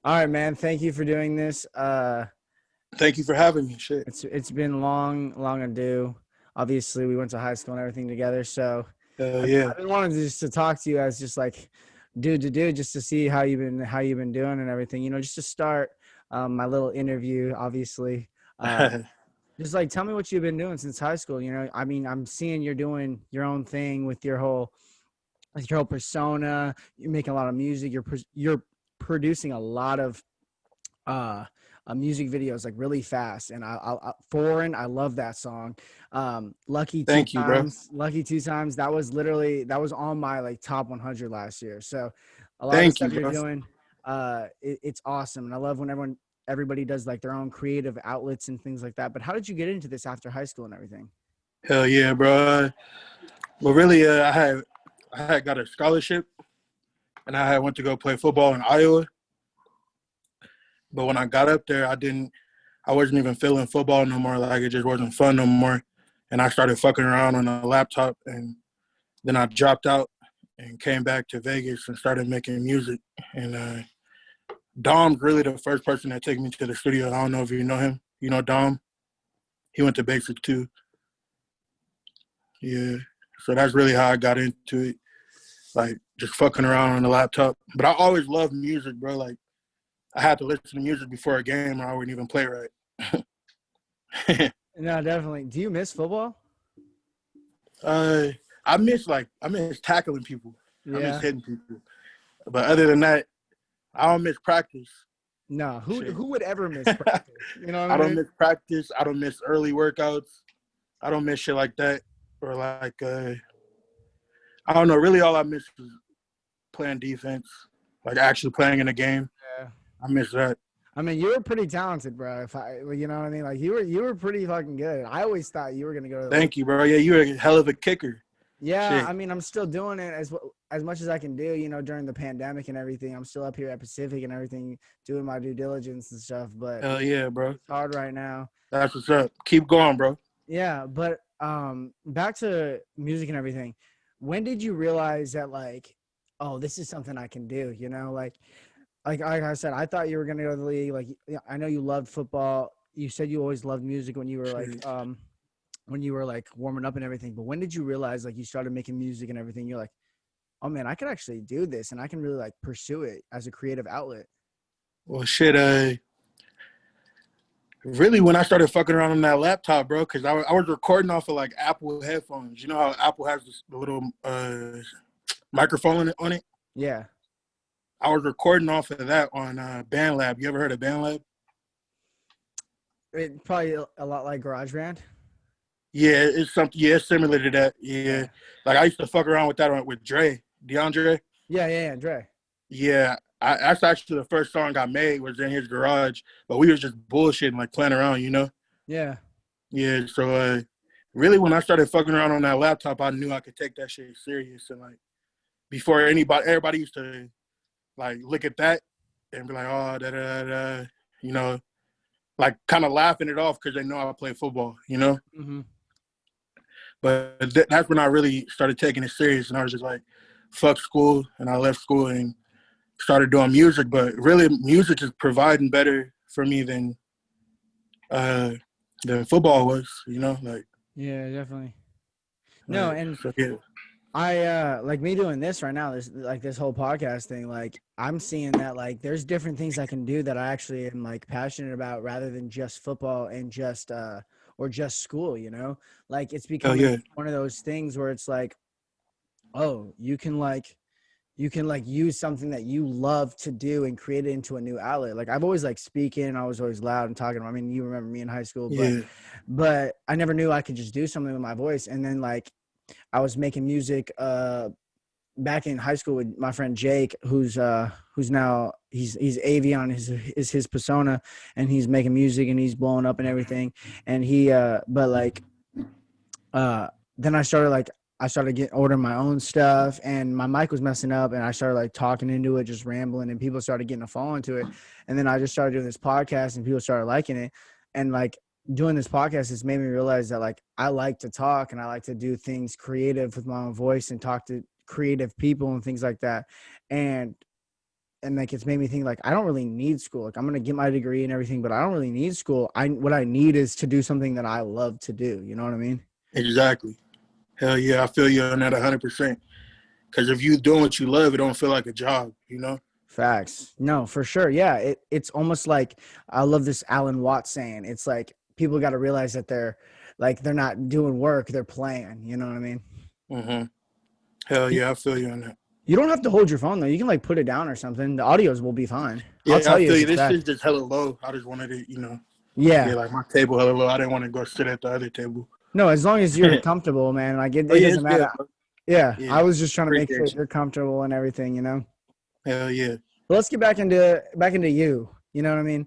All right, man. Thank you for doing this. Thank you for having me. Shit. It's been long ado. Obviously, we went to high school and everything together. So Yeah. I've been wanting just to talk to you as just like dude to dude, just to see how you've been doing and everything. Just to start my little interview. Obviously, uh, just like tell me what you've been doing since high school. I mean, I'm seeing you're doing your own thing with your whole persona. You're making a lot of music. You're producing a lot of uh music videos like really fast, and foreign, I love that song. Lucky two Thank you, bro. times lucky two times, that was on my like top 100 last year. So a lot of the Thank you, stuff you're bro. doing, it's awesome, and I love when everybody does like their own creative outlets and things like that. But how did you get into this after high school and everything? Hell yeah, bro. Well, really, I had got a scholarship, and I had went to go play football in Iowa. But when I got up there, I wasn't even feeling football no more. Like it just wasn't fun no more. And I started fucking around on a laptop, and then I dropped out and came back to Vegas and started making music. And Dom's really the first person that took me to the studio. I don't know if you know him. You know Dom? He went to basic too. Yeah. So that's really how I got into it. Like just fucking around on the laptop. But I always loved music, bro. Like I had to listen to music before a game or I wouldn't even play right. No, definitely. Do you miss football? uh, I miss tackling people. I miss Yeah. hitting people. But other than that, I don't miss practice. No, who Shit. who would ever miss practice? You know what I I don't mean? miss practice. I don't miss early workouts. I don't miss shit like that. Or like I don't know. Really, all I miss is playing defense, like actually playing in a game. Yeah. I miss that. I mean, you were pretty talented, bro. You know what I mean? Like you were pretty fucking good. I always thought you were gonna go to the league. Thank you, bro. Yeah, you're a hell of a kicker. Yeah, Shit. I mean, I'm still doing it as much as I can do. During the pandemic and everything, I'm still up here at Pacific and everything, doing my due diligence and stuff. But Hell yeah, bro. it's hard right now. That's what's up. Keep going, bro. Yeah, but back to music and everything. When did you realize that like, oh, this is something I can do? Like I said, I thought you were gonna go to the league. Like, yeah, I know you loved football. You said you always loved music Shit. when you were like warming up and everything. But when did you realize like you started making music and everything? You're like, oh man, I could actually do this, and I can really like pursue it as a creative outlet. Well, shit. Really, when I started fucking around on that laptop, bro, because I was recording off of like Apple headphones. You know how Apple has the little microphone on it? Yeah, I was recording off of that on BandLab. You ever heard of BandLab? it probably a lot like GarageBand. Yeah, it's something. Yeah, it's similar to that. Yeah, Yeah, like I used to fuck around with that with Dre, DeAndre. yeah, Dre. Yeah, that's actually the first song I made was in his garage, but we was just bullshitting, like playing around, you know? Yeah, Yeah, so really when I started fucking around on that laptop, I knew I could take that shit serious. And like before everybody used to like look at that and be like, oh, da da da, you know, like kind of laughing it off because they know I play football, you know? mm-hmm. But that's when I really started taking it serious, and I was just like, fuck school, and I left school and started doing music. But really, music is providing better for me uh, than football was, you know, like. Yeah, definitely. No, Like, and so yeah. I like me doing this right now, this whole podcast thing, like I'm seeing that like there's different things I can do that I actually am like passionate about rather than just football and just or just school. Like it's Hell becoming yeah. one of those things where it's like, oh, you can use something that you love to do and create it into a new outlet. Like I've always like speaking, I was always loud and talking. I mean, you remember me in high school, but Yeah. I never knew I could just do something with my voice. And then like I was making music back in high school with my friend Jake, who's now he's Avion is his persona, and he's making music and he's blowing up and everything. And he but like then I started getting ordering my own stuff, and my mic was messing up, and I started like talking into it, just rambling, and people started getting a fall into it. And then I just started doing this podcast, and people started liking it. And like doing this podcast has made me realize that like I like to talk and I like to do things creative with my own voice and talk to creative people and things like that. And and like it's made me think like I don't really need school. Like I'm gonna get my degree and everything, but I don't really need school. What I need is to do something that I love to do. You know what I mean? Exactly. Hell yeah, I feel you on that 100%. Because if you doing what you love, it don't feel like a job, you know? Facts. No, for sure. Yeah. It's almost like I love this Alan Watts saying. It's like people got to realize that they're not doing work, they're playing. You know what I mean? Mm-hmm. Hell yeah, I feel you on that. You don't have to hold your phone though. You can like put it down or something. The audios will be fine. I'll Yeah, tell I you feel if you. it's This bad. is just hella low. I just wanted to, Yeah. get like my table hella low. I didn't want to go sit at the other table. No, as long as you're comfortable, man. Like Oh it yeah, doesn't it's good, matter. bro. Yeah. Yeah, I was just trying to make sure appreciate you. you're comfortable and everything, you know? Hell yeah. But let's get back into you. You know what I mean?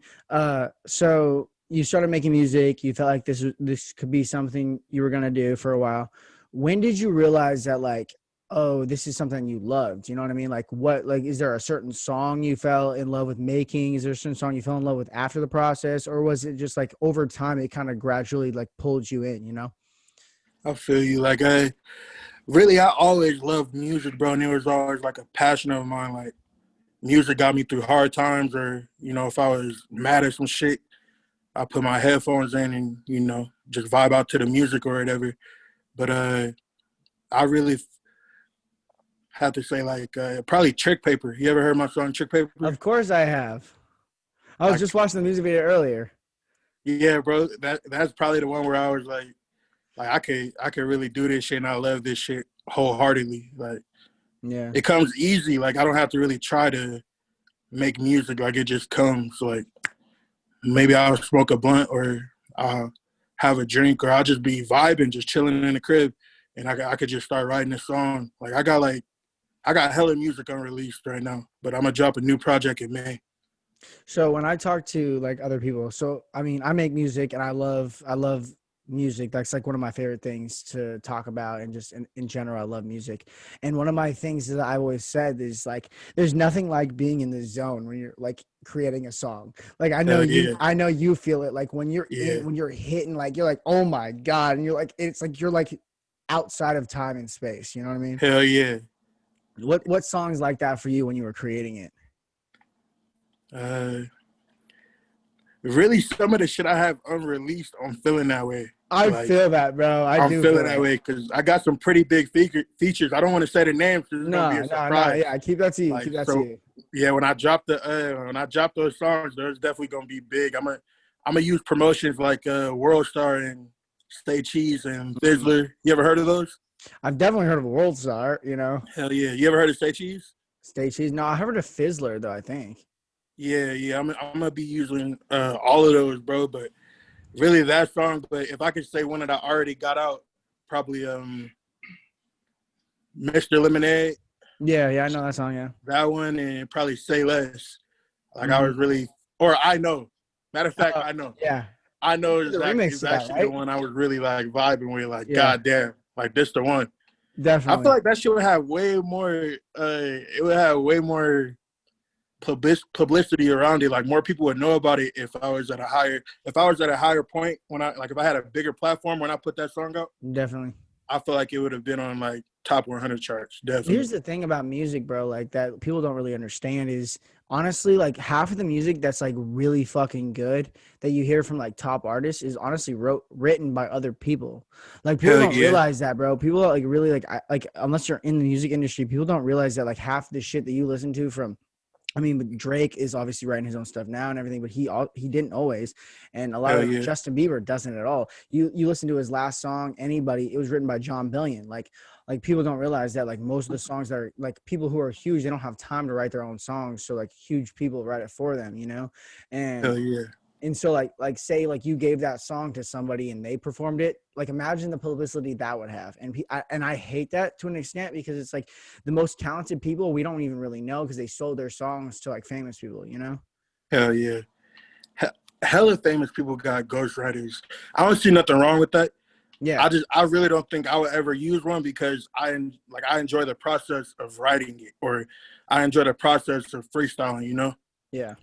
So you started making music. You felt like this could be something you were gonna do for a while. When did you realize that like, oh, this is something you loved? You know what I mean? Like is there a certain song you fell in love with making? Is there a certain song you fell in love with after the process, or was it just like over time it kind of gradually like pulled you in? You know? I feel you. Like I always loved music, bro, and it was always like a passion of mine. Like music got me through hard times, or if I was mad at some shit, I put my headphones in and just vibe out to the music or whatever. But I really have to say like probably Trick Paper. You ever heard my song Trick Paper? Of course I have. I was Like just watching the music video earlier. yeah, bro. That's probably the one where I was like I could really do this shit and I love this shit wholeheartedly. Like Yeah. it comes easy. Like I don't have to really try to make music. Like it just comes. Like maybe I'll smoke a blunt or I'll have a drink or I'll just be vibing, just chilling in the crib, and I could just start writing a song. I got hella music unreleased right now, but I'm gonna drop a new project in May. So when I talk to like other people, so I mean, I make music and I love music. That's like one of my favorite things to talk about, and just in general, I love music. And one of my things that I've always said is like, there's nothing like being in the zone when you're like creating a song. Like Hell yeah, I know you feel it. Like yeah, when you're hitting, like you're like, oh my god, and you're like, it's like you're like outside of time and space. You know what I mean? hell yeah. What songs like that for you when you were creating it? Uh, Really, some of the shit I have unreleased, I'm feeling that way. I Like feel that, bro. I I'm do feeling feel that that. way because I got some pretty big features. I don't want to say the names because it's gonna be No, a no, no. surprise. Yeah, keep that to you. Like Keep that to so, you. yeah. When I drop those songs, there's definitely gonna be big. I'm gonna use promotions like World Star and Stay Cheese and Fizzler. You ever heard of those? I've definitely heard of a World Star, you know. Hell yeah. You ever heard of Stay Cheese? Stay Cheese. No, I heard of Fizzler though, I think. Yeah, yeah. I'm gonna be using all of those, bro. But really, that song. But if I could say one that I already got out, probably Mr. Lemonade. Yeah, yeah, I know that song, yeah. That one and probably Say Less. Like I Hmm. was really, or I know. Matter of fact, Uh, I know. yeah. I know The is remix to that, actually the right? one I was really like vibing with. Like, Yeah, god damn, like this the one. I feel definitely. like that shit would have way more. It would have way more publicity around it. Like more people would know about it if I was at a higher point when if I had a bigger platform when I put that song out. Definitely. I feel like it would have been on like top 100 charts. Here's Definitely. the thing about music, bro, like that people don't really understand is honestly like half of the music that's like really fucking good that you hear from like top artists is honestly written by other people. Like people Hell don't yeah. realize that, bro. People like really like unless you're in the music industry, people don't realize that like half the shit that you listen to from I mean, but Drake is obviously writing his own stuff now and everything, but he didn't always, and a lot Hell of yeah. Justin Bieber doesn't at all. You listen to his last song, Anybody, it was written by John Billion. Like people don't realize that like most of the songs that are like people who are huge, they don't have time to write their own songs, so like huge people write it for them, you know, and Hell yeah. and so like say like you gave that song to somebody and they performed it, like imagine the publicity that would have. And I hate that to an extent because it's like the most talented people we don't even really know because they sold their songs to like famous people, you know. Hell yeah. Hella famous people got ghostwriters. I don't see nothing wrong with that. Yeah, I really don't think I would ever use one because I enjoy the process of writing it, or I enjoy the process of freestyling, you know? yeah,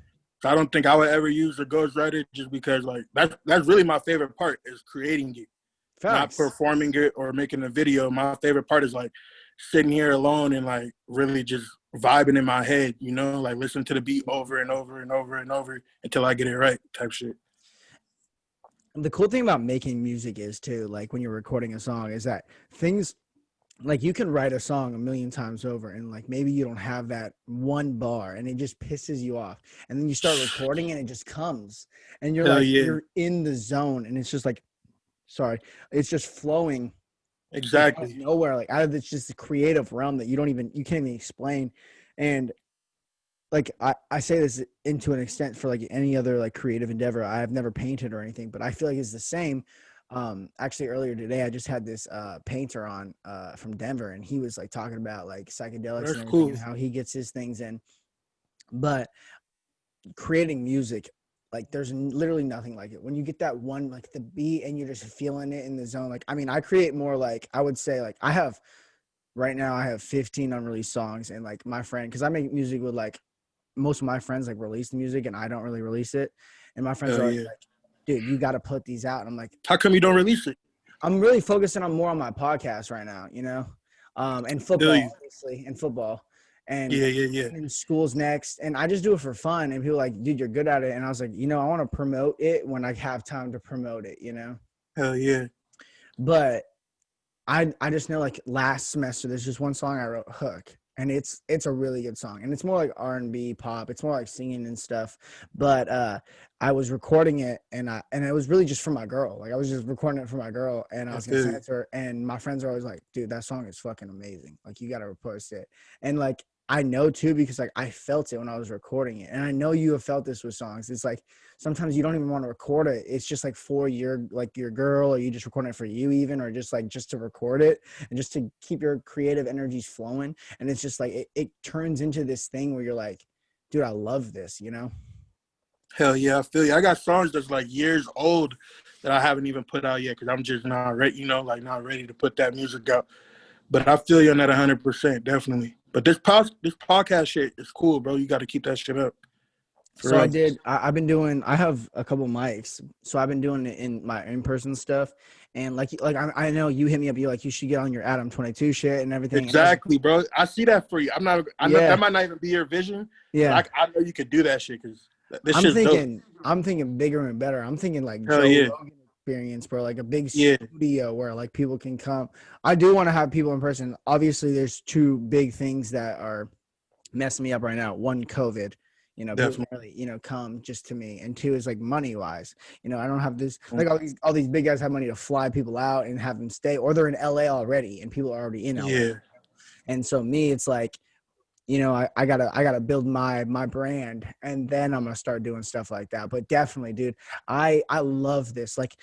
So I don't think I would ever use a ghostwriter just because like that's really my favorite part is creating it, not facts. performing it or making a video. My favorite part is like sitting here alone and like really just vibing in my head, you know, like listening to the beat over and over and over and over until I get it right type shit. The cool thing about making music is too, like when you're recording a song, is that things like you can write a song a million times over and like maybe you don't have that one bar and it just pisses you off. And then you start recording and it just comes and you're Hell like, yeah. you're in the zone and it's just like, sorry, it's just flowing like out of Exactly. nowhere, like out of this just the creative realm that you can't even explain. And like I say this into an extent for like any other like creative endeavor. I've never painted or anything, but I feel like it's the same. Actually earlier today I just had this painter on from Denver and he was like talking about like psychedelics and That's everything cool. and how he gets his things in. But creating music, like there's literally nothing like it. When you get that one like the beat and you're just feeling it in the zone. Like I mean, I create more like I would say like right now I have 15 unreleased songs and like my friend because I make music with like most of my friends like release the music and I don't really release it. And my friends Hell are always yeah. like, dude, you got to put these out. And I'm like, How come you don't release it? I'm really focusing on more on my podcast right now, you know, and Feel football, you. obviously, and football. And Yeah, yeah, yeah. in school's next. And I just do it for fun. And people are like, dude, you're good at it. And I was like, you know, I want to promote it when I have time to promote it, you know? Hell yeah. But I just know like last semester there's just one song I wrote, Hook, and it's a really good song and it's more like R&B pop. It's more like singing and stuff. But I was recording it and it was really just for my girl. Like I was just recording it for my girl and I I was gonna feel send you. it to her and my friends are always like, dude, that song is fucking amazing. Like you gotta repost it. And like I know too because like I felt it when I was recording it. And I know you have felt this with songs. It's like sometimes you don't even want to record it. It's just like for your girl or you just recording it for you even or just to record it and just to keep your creative energies flowing. And it's just like it turns into this thing where you're like, dude, I love this, you know? Hell yeah, I feel you. I got songs that's like years old that I haven't even put out yet because I'm just not ready, you know, like not ready to put that music out. But I feel you on that 100%, definitely. But this podcast shit is cool, bro. You got to keep that shit up for So real. I've been doing, I have a couple mics. So I've been doing it in my in-person stuff. And like I know you hit me up, you're like, you should get on your Adam 22 shit and everything. And I was like, Exactly, bro. I see that for you. I know yeah, that might not even be your vision, yeah. but I know you could do that shit because this shit's dope. I'm thinking bigger and better. I'm thinking like Hell Joe yeah. Rogan experience, bro, like a big Yeah, studio where like people can come. I do want to have people in person. Obviously, there's two big things that are messing me up right now. One, COVID. You know, people definitely. can't really, you know, come just to me. And two is like money wise. You know, I don't have this like all these big guys have money to fly people out and have them stay, or they're in LA already and people are already in LA. Yeah. And so me, it's like, you know, I gotta build my brand and then I'm gonna start doing stuff like that. But definitely, dude, I love this. Like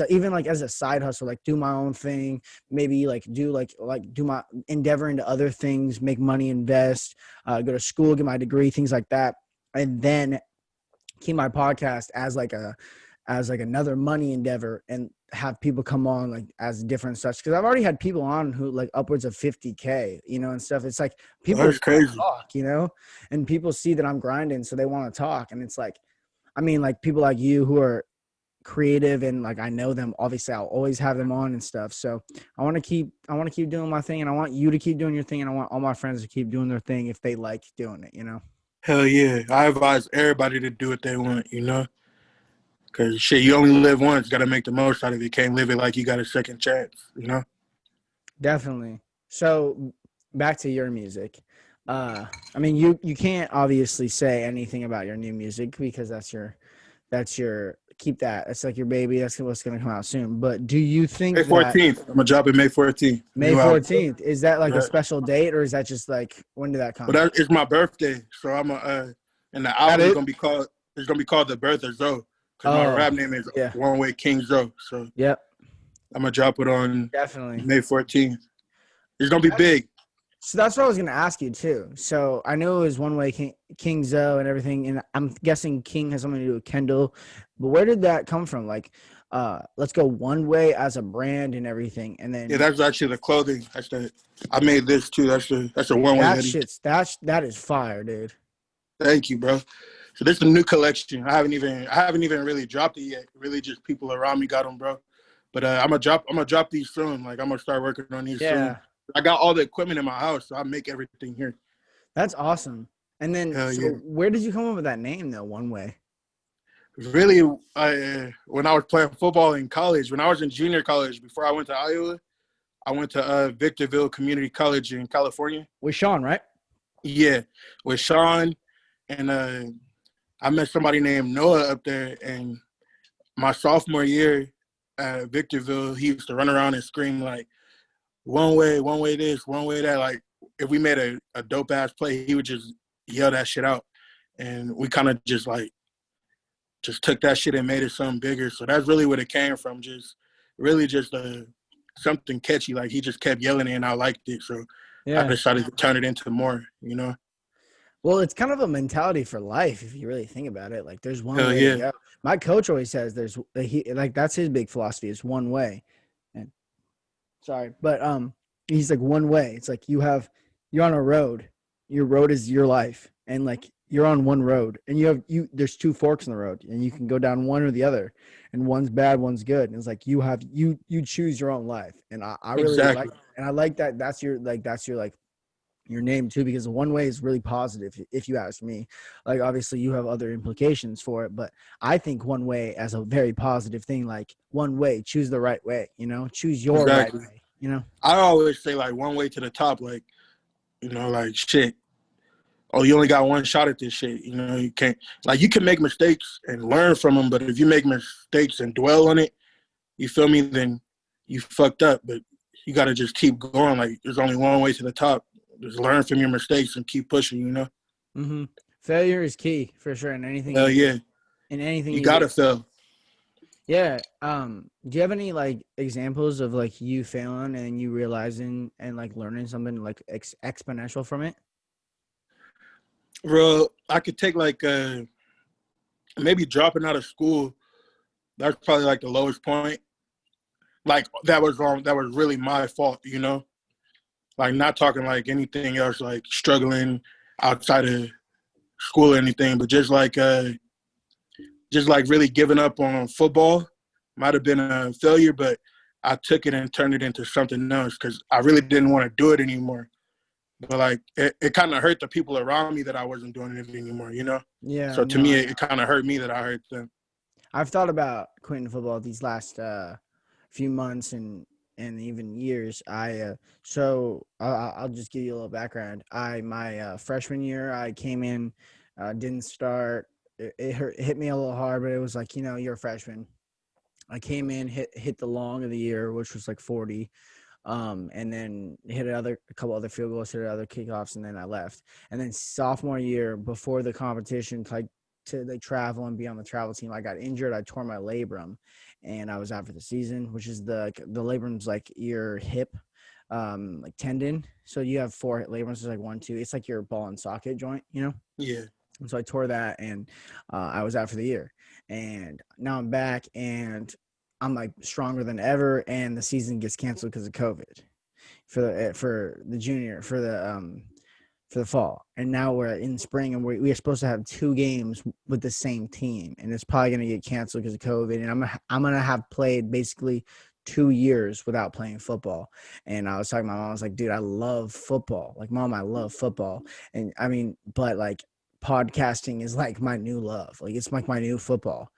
even like as a side hustle, like do my own thing, maybe like do my endeavor into other things, make money, invest, go to school, get my degree, things like that. And then keep my podcast as like another money endeavor and have people come on like as different such because I've already had people on who like upwards of 50K, you know, and stuff. It's like people That's want to crazy. talk, you know, and people see that I'm grinding, so they want to talk. And it's like, I mean, like people like you who are creative and like I know them, obviously I'll always have them on and stuff. So I want to keep doing my thing and I want you to keep doing your thing and I want all my friends to keep doing their thing if they like doing it, you know? Hell yeah. I advise everybody to do what they want, you know? Because shit, you only live once. Got to make the most out of it. You can't live it like you got a second chance, you know? Definitely. So back to your music. I mean, you can't obviously say anything about your new music because that's your keep that. It's like your baby. That's what's gonna come out soon. But do you think May that 14th. I'm going to drop it May 14th. May New album. 14th is that like a Yeah. special date or is that just like when did that But come? it's my birthday. So and the That album is is. going to be called, it's going to be called The Birth of Zoe. Because my Oh, rap name is yeah. One Way King Zoe. So Yep. I'm going to drop it on Definitely. May 14th. It's going to be big. So that's what I was gonna ask you too. So I know it was one way King Zoe and everything, and I'm guessing King has something to do with Kendall. But where did that come from? Like, let's go one way as a brand and everything, and Yeah, then that's actually the clothing. I made this too. That's a one way hoodie. that is fire, dude. Thank you, bro. So this is a new collection. I haven't even really dropped it yet. Really, just people around me got them, bro. But I'm gonna drop these soon. Like I'm gonna start working on these soon. Yeah, I got all the equipment in my house, so I make everything here. That's awesome. And then, Hell so yeah. where did you come up with that name though? One way. Really, when I was playing football in college, when I was in junior college, before I went to Iowa, I went to Victorville Community College in California. With Sean, right? Yeah, with Sean, and I met somebody named Noah up there. And my sophomore year at Victorville, he used to run around and scream like one way this, one way that. Like if we made a dope ass play, he would just yell that shit out, and we kind of just took that shit and made it something bigger. So that's really where it came from. Just really just something catchy. Like he just kept yelling it and I liked it. So I Yeah. decided to turn it into more, you know? Well, it's kind of a mentality for life if you really think about it. Like there's one Hell way to yeah. go. My coach always says there's he like that's his big philosophy is one way. And sorry, but he's like one way. It's like you're on a road. Your road is your life. And like you're on one road and there's two forks in the road and you can go down one or the other and one's bad, one's good. And it's like you choose your own life. And I really like Exactly. and I like that that's your like your name too, because the one way is really positive if you ask me. Like obviously you have other implications for it, but I think one way as a very positive thing. Like one way, choose the right way, choose your right Exactly. way. I always say like one way to the top, like, like shit. Oh, you only got one shot at this shit. You can't like you can make mistakes and learn from them, but if you make mistakes and dwell on it, you feel me, then you fucked up. But you gotta just keep going. Like there's only one way to the top. Just learn from your mistakes and keep pushing. Mm-hmm. Failure is key for sure in anything you Hell do. yeah. In anything You you do. gotta fail. Yeah. Do you have any like examples of like you failing and you realizing and like learning something like exponential from it? Bro, I could take like maybe dropping out of school. That's probably like the lowest point. Like that was really my fault. Like not talking like anything else, like struggling outside of school or anything, but just like really giving up on football. Might have been a failure, but I took it and turned it into something else because I really didn't want to do it anymore. But like it kind of hurt the people around me that I wasn't doing it anymore. Yeah, So to no, me, I it know. kind of hurt me that I hurt them. I've thought about quitting football these last few months and even years. I'll just give you a little background. My freshman year, I came in, didn't start. It hit me a little hard, but it was like you're a freshman. I came in, hit the long of the year, which was like 40, and then hit a couple other field goals, hit other kickoffs, and then I left. And then sophomore year, before the competition, like to like travel and be on the travel team, I got injured. I tore my labrum, and I was out for the season, which is the labrum's like your hip, like tendon. So you have four labrums, it's like one, two. It's like your ball and socket joint. Yeah. And so I tore that, and I was out for the year. And now I'm back, and I'm like stronger than ever. And the season gets canceled because of COVID for the junior for the fall. And now we're in spring, and we are supposed to have 2 games with the same team, and it's probably gonna get canceled because of COVID. And I'm gonna have played basically 2 years without playing football. And I was talking to my mom. I was like, dude, I love football. Like, mom, I love football. And I mean, but like podcasting is like my new love. Like it's like my new football.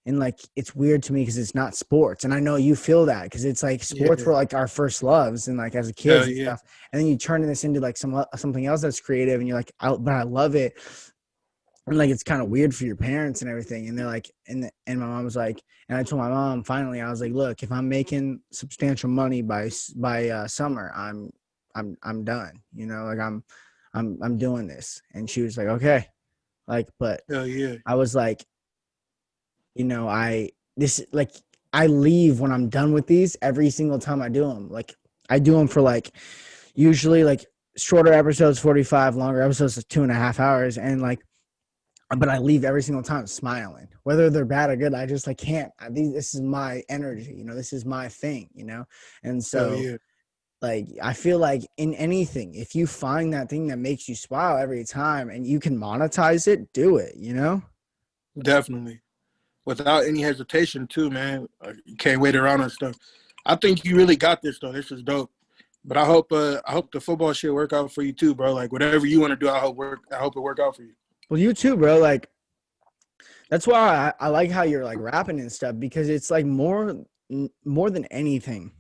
And like it's weird to me because it's not sports. And I know you feel that because it's like sports Yeah. were like our first loves and like as a kids Hell and yeah. stuff. And then you turn this into like something else that's creative and you're like, but I love it. And like it's kind of weird for your parents and everything. And they're like, and my mom was like, and I told my mom finally, I was like, look, if I'm making substantial money by summer, I'm done. Like I'm doing this. And she was like, okay. Like, but Hell yeah. I was like, I this like I leave when I'm done with these every single time I do them. Like I do them for like usually like shorter episodes, 45, longer episodes, 2.5 hours, and like, but I leave every single time smiling, whether they're bad or good. I just like can't. This is my energy, this is my thing. And Hell so yeah. like I feel like in anything, if you find that thing that makes you smile every time and you can monetize it, do it. Definitely. Without any hesitation too, man. You can't wait around and stuff. I think you really got this though. This is dope. But I hope the football shit work out for you too, bro. Like whatever you want to do, I hope it work out for you. Well, you too, bro. Like that's why I like how you're like rapping and stuff, because it's like more than anything.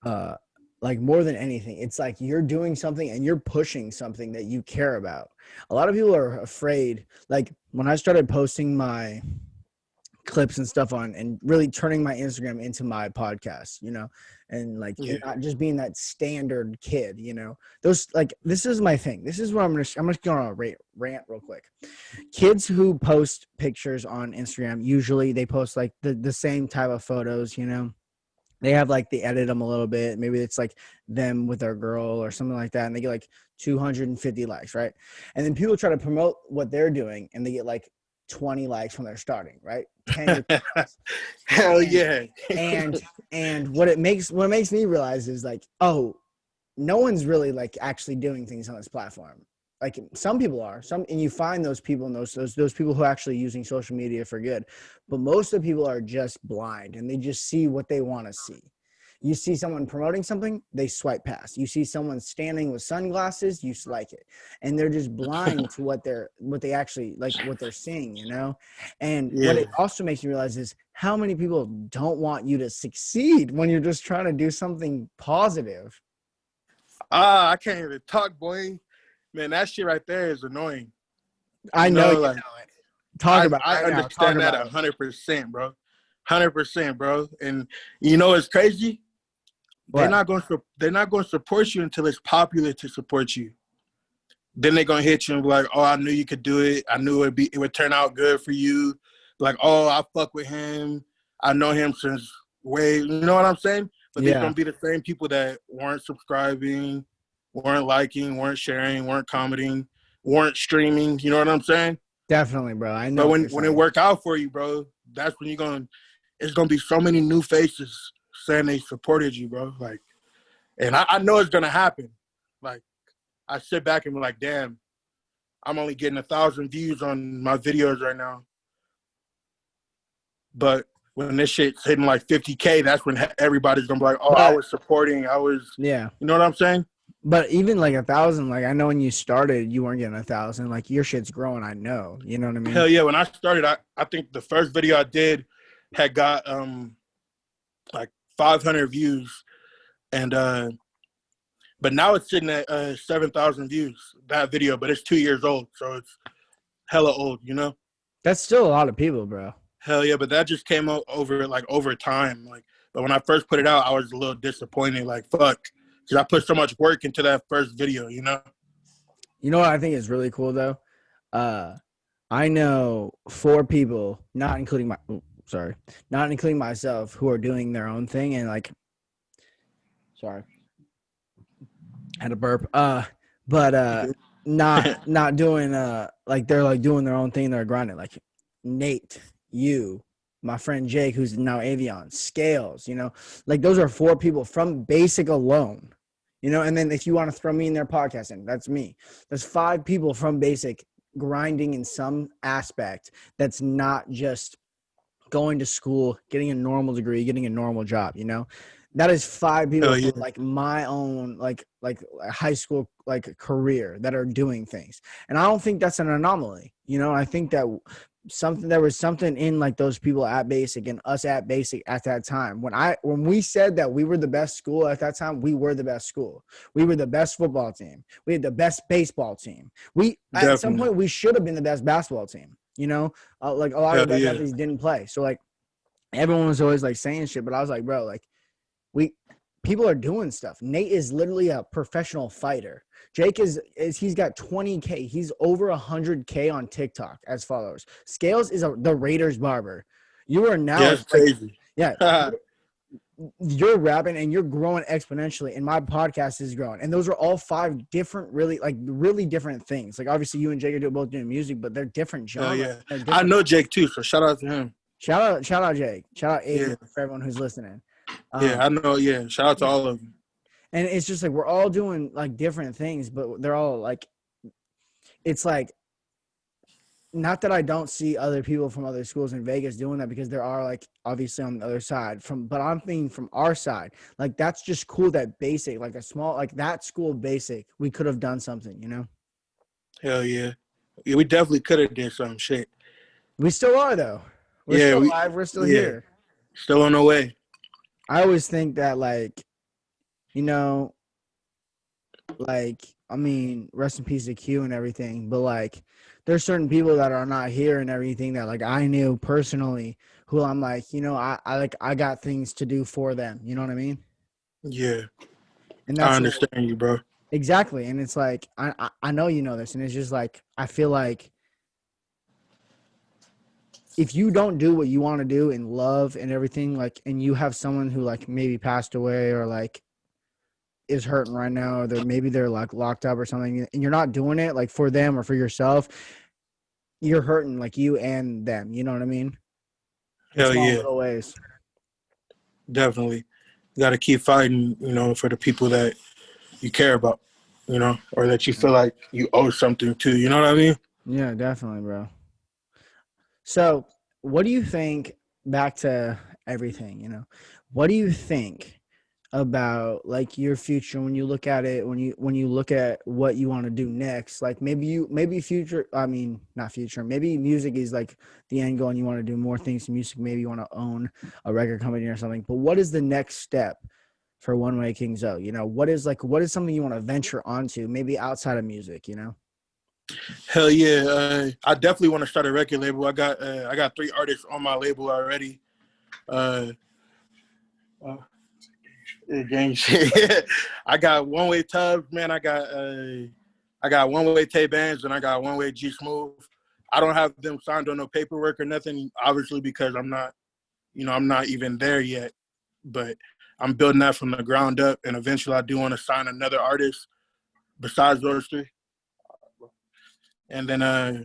Uh, like more than anything, it's like you're doing something and you're pushing something that you care about. A lot of people are afraid. Like when I started posting my clips and stuff on and really turning my Instagram into my podcast, and like Yeah. not just being that standard kid, those like this is my thing. This is what I'm just going on a rant real quick. Kids who post pictures on Instagram, usually they post like the same type of photos, they have like they edit them a little bit. Maybe it's like them with their girl or something like that. And they get like 250 likes, right? And then people try to promote what they're doing and they get like 20 likes when they're starting, right? 10 Hell and, yeah. and what makes me realize is like, oh, no one's really like actually doing things on this platform. Like some people are, and you find those people and those people who are actually using social media for good, but most of the people are just blind and they just see what they want to see. You see someone promoting something, they swipe past. You see someone standing with sunglasses, you like it, and they're just blind to what they actually like, what they're seeing, And what Yeah. it also makes you realize is how many people don't want you to succeed when you're just trying to do something positive. I can't even talk, boy. Man, that shit right there is annoying. I know you Like know it. Talk about it I right now. Talk understand that about it. 100%, bro. 100%, bro. And it's crazy. What? They're not going to support you until it's popular to support you. Then they're gonna hit you and be like, "Oh, I knew you could do it. I knew it would turn out good for you." Like, "Oh, I fuck with him. I know him since way." You know what I'm saying? But these Yeah, gonna be the same people that weren't subscribing, weren't liking, weren't sharing, weren't commenting, weren't streaming. You know what I'm saying? definitely, bro. I know But what you're when it saying. work out for you, bro, that's when it's gonna be so many new faces saying they supported you, bro. Like, and I know it's gonna happen. Like, I sit back and be like, damn, I'm only getting 1,000 views on my videos right now. But when this shit's hitting like 50K, that's when everybody's gonna be like, oh, I But was supporting. yeah, You know what I'm saying? but even like 1,000, like I know when you started, you weren't getting 1,000. Like your shit's growing. I know. You know what I mean? Hell yeah. When I started, I think the first video I did had got like 500 views. And but now it's sitting at 7,000 views, that video, but it's 2 years old. So it's hella old, That's still a lot of people, bro. Hell yeah, but that just came out over time. Like, but when I first put it out, I was a little disappointed. Like, fuck, because I put so much work into that first video. You know what I think is really cool though? Uh, I know 4 people, not including myself, who are doing their own thing and like, sorry, had a burp. But not doing like they're like doing their own thing. They're grinding like Nate, you, my friend Jake, who's now Avion, Scales. Like those are 4 people from Basic alone. And then if you want to throw me in their podcasting, that's me. There's 5 people from Basic grinding in some aspect that's not just going to school, getting a normal degree, getting a normal job. That is 5 people Hell from yeah, like my own like high school like career that are doing things. And I don't think that's an anomaly. I think that there was something in like those people at Basic and us at Basic at that time. When we said that we were the best school at that time, we were the best school. We were the best football team. We had the best baseball team. We at some definitely. point we should have been the best basketball team. Like a lot of Hell the best yeah, athletes didn't play. So like everyone was always like saying shit, but I was like, bro, like people are doing stuff. Nate is literally a professional fighter. Jake is he's got 20K. He's over 100K on TikTok as followers. Scales is the Raiders barber. You are now yeah, it's like, crazy. yeah, you're rapping and you're growing exponentially, and my podcast is growing. And those are all 5 different, really different things. Like obviously you and Jake are both doing music, but they're different Hell genres. yeah, They're I different. know Jake too, so shout out to him. Shout out Jake. Shout out Yeah, Avion for everyone who's listening. yeah, I know. Yeah, shout out to Yeah. all of them. And it's just like we're all doing like different things, but they're all like, it's like not that I don't see other people from other schools in Vegas doing that, because there are, like, obviously on the other side but I'm thinking from our side, like, that's just cool that basic, like a small, like that school basic, we could have done something, you know? Hell yeah. Yeah, we definitely could have did some shit. We still are though. We're Yeah, still we alive. We're still yeah. here. Still on the way. I always think that, like, you know, like, I mean, rest in peace to Q and everything, but like, there's certain people that are not here and everything that, like, I knew personally, who I'm like, I got things to do for them. You know what I mean? Yeah. And I that's understand you, bro. exactly. And it's like, I know you know this, and it's just like, I feel like if you don't do what you want to do in love and everything, like, and you have someone who, like, maybe passed away or like is hurting right now, or maybe they're like locked up or something, and you're not doing it like for them or for yourself, you're hurting, like, you and them. You know what I mean? In Hell small yeah. little ways. Definitely. You gotta keep fighting, for the people that you care about, or that you feel like you owe something to, you know what I mean? Yeah, definitely, bro. So, what do you think? Back to everything, what do you think about, like, your future when you look at it, when you look at what you want to do next? Like, maybe future, I mean, not future, maybe music is like the end goal and you want to do more things in music, maybe you want to own a record company or something, but what is the next step for One Way King Zoe? What is something you want to venture onto, maybe outside of music? Hell yeah. I definitely want to start a record label. I got 3 artists on my label already. Uh, Gang shit. I got One Way Tubbs, man. I got One Way Tay Bands, and I got One Way G Smooth. I don't have them signed on no paperwork or nothing, obviously, because I'm not even there yet. But I'm building that from the ground up, and eventually I do want to sign another artist besides those 3. And then I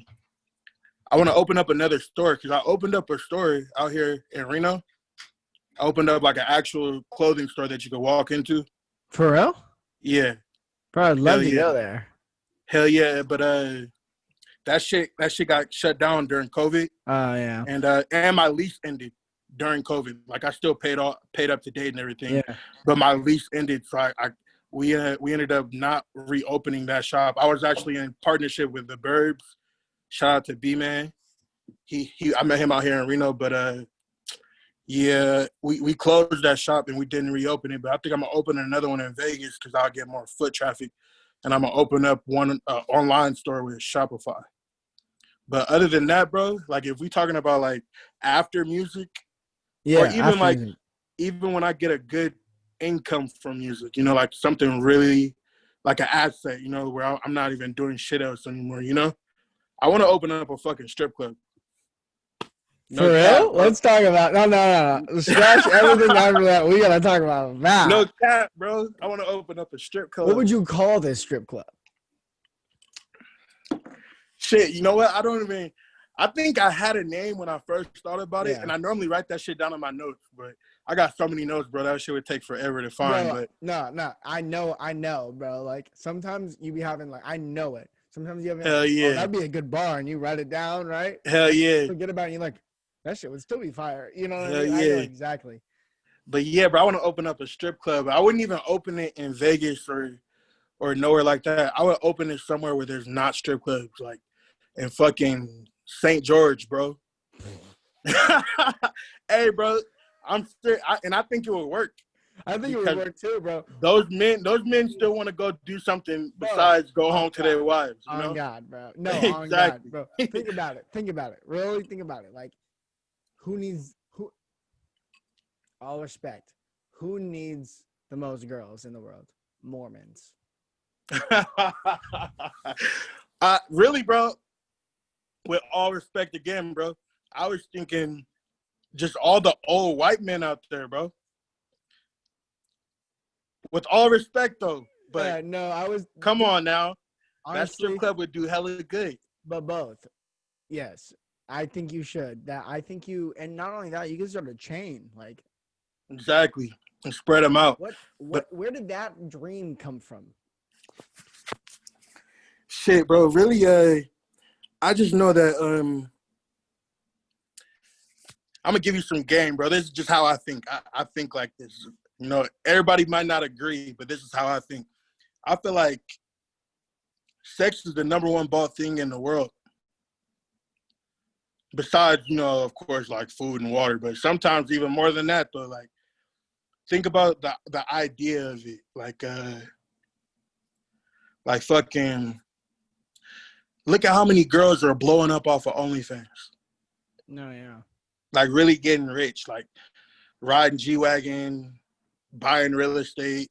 want to open up another store, because I opened up a store out here in Reno. I opened up like an actual clothing store that you could walk into. For real? Yeah, Bro, I'd hell love to yeah, go there. hell yeah. But that shit got shut down during COVID, Oh, yeah. and my lease ended during COVID. Like, I still paid up to date and everything, Yeah. but my lease ended, so we ended up not reopening that shop. I was actually in partnership with the Burbs. Shout out to B Man. I met him out here in Reno, but yeah, we closed that shop and we didn't reopen it. But I think I'm gonna open another one in Vegas because I'll get more foot traffic, and I'm gonna open up one online store with Shopify. But other than that, bro, like, if we talking about like after music, or Yeah, even after like music. even when I get a good income from music, like something really like an asset, where I'm not even doing shit else anymore. I want to open up a fucking strip club. For No cap, real? bro. Let's talk about no. Scratch everything after that. We gotta talk about No that. cap, bro. I want to open up a strip What club. would you call this strip club? Shit, you know what? I think I had a name when I first thought about it, Yeah. and I normally write that shit down in my notes, but I got so many notes, bro. That shit would take forever to find, Bro, but no. I know, bro. Like, sometimes you be having, like, I know it. Sometimes you have, hell like, oh, yeah. that'd be a good bar, and you write it down, right? Hell yeah. Forget about it, and you're like, that shit would still be fire. You know what I Hell mean? I know yeah. exactly. But yeah, bro, I want to open up a strip club. I wouldn't even open it in Vegas or nowhere like that. I would open it somewhere where there's not strip clubs, like in fucking St. George, bro. Hey, bro, and I think it would work I think it would because work too, bro. those men still want to go do something Bro, besides go on home to God. their wives, On God, bro. No, on God, Exactly. bro. Think about it. Think about it. Really think about it. Like, who, all respect, who needs the most girls in the world? Mormons. Really, bro, with all respect again, bro, I was thinking just all the old white men out there, bro. With all respect, though, but Yeah, no, I was, come on now. That strip honestly, club would do hella good. but both. Yes. I think you should. And not only that, you can start a chain. Like, Exactly. And spread them out. But where did that dream come from? shit, bro, really, I just know that I'm gonna give you some game, bro. This is just how I think. I think like this. You know, everybody might not agree, but this is how I think. I feel like sex is the number one bought thing in the world. Besides, you know, of course, like food and water, but sometimes even more than that, though. Like, think about the idea of it. Like fucking, look at how many girls are blowing up off of OnlyFans. No, yeah. Like, really getting rich. Like, riding G-Wagon, buying real estate,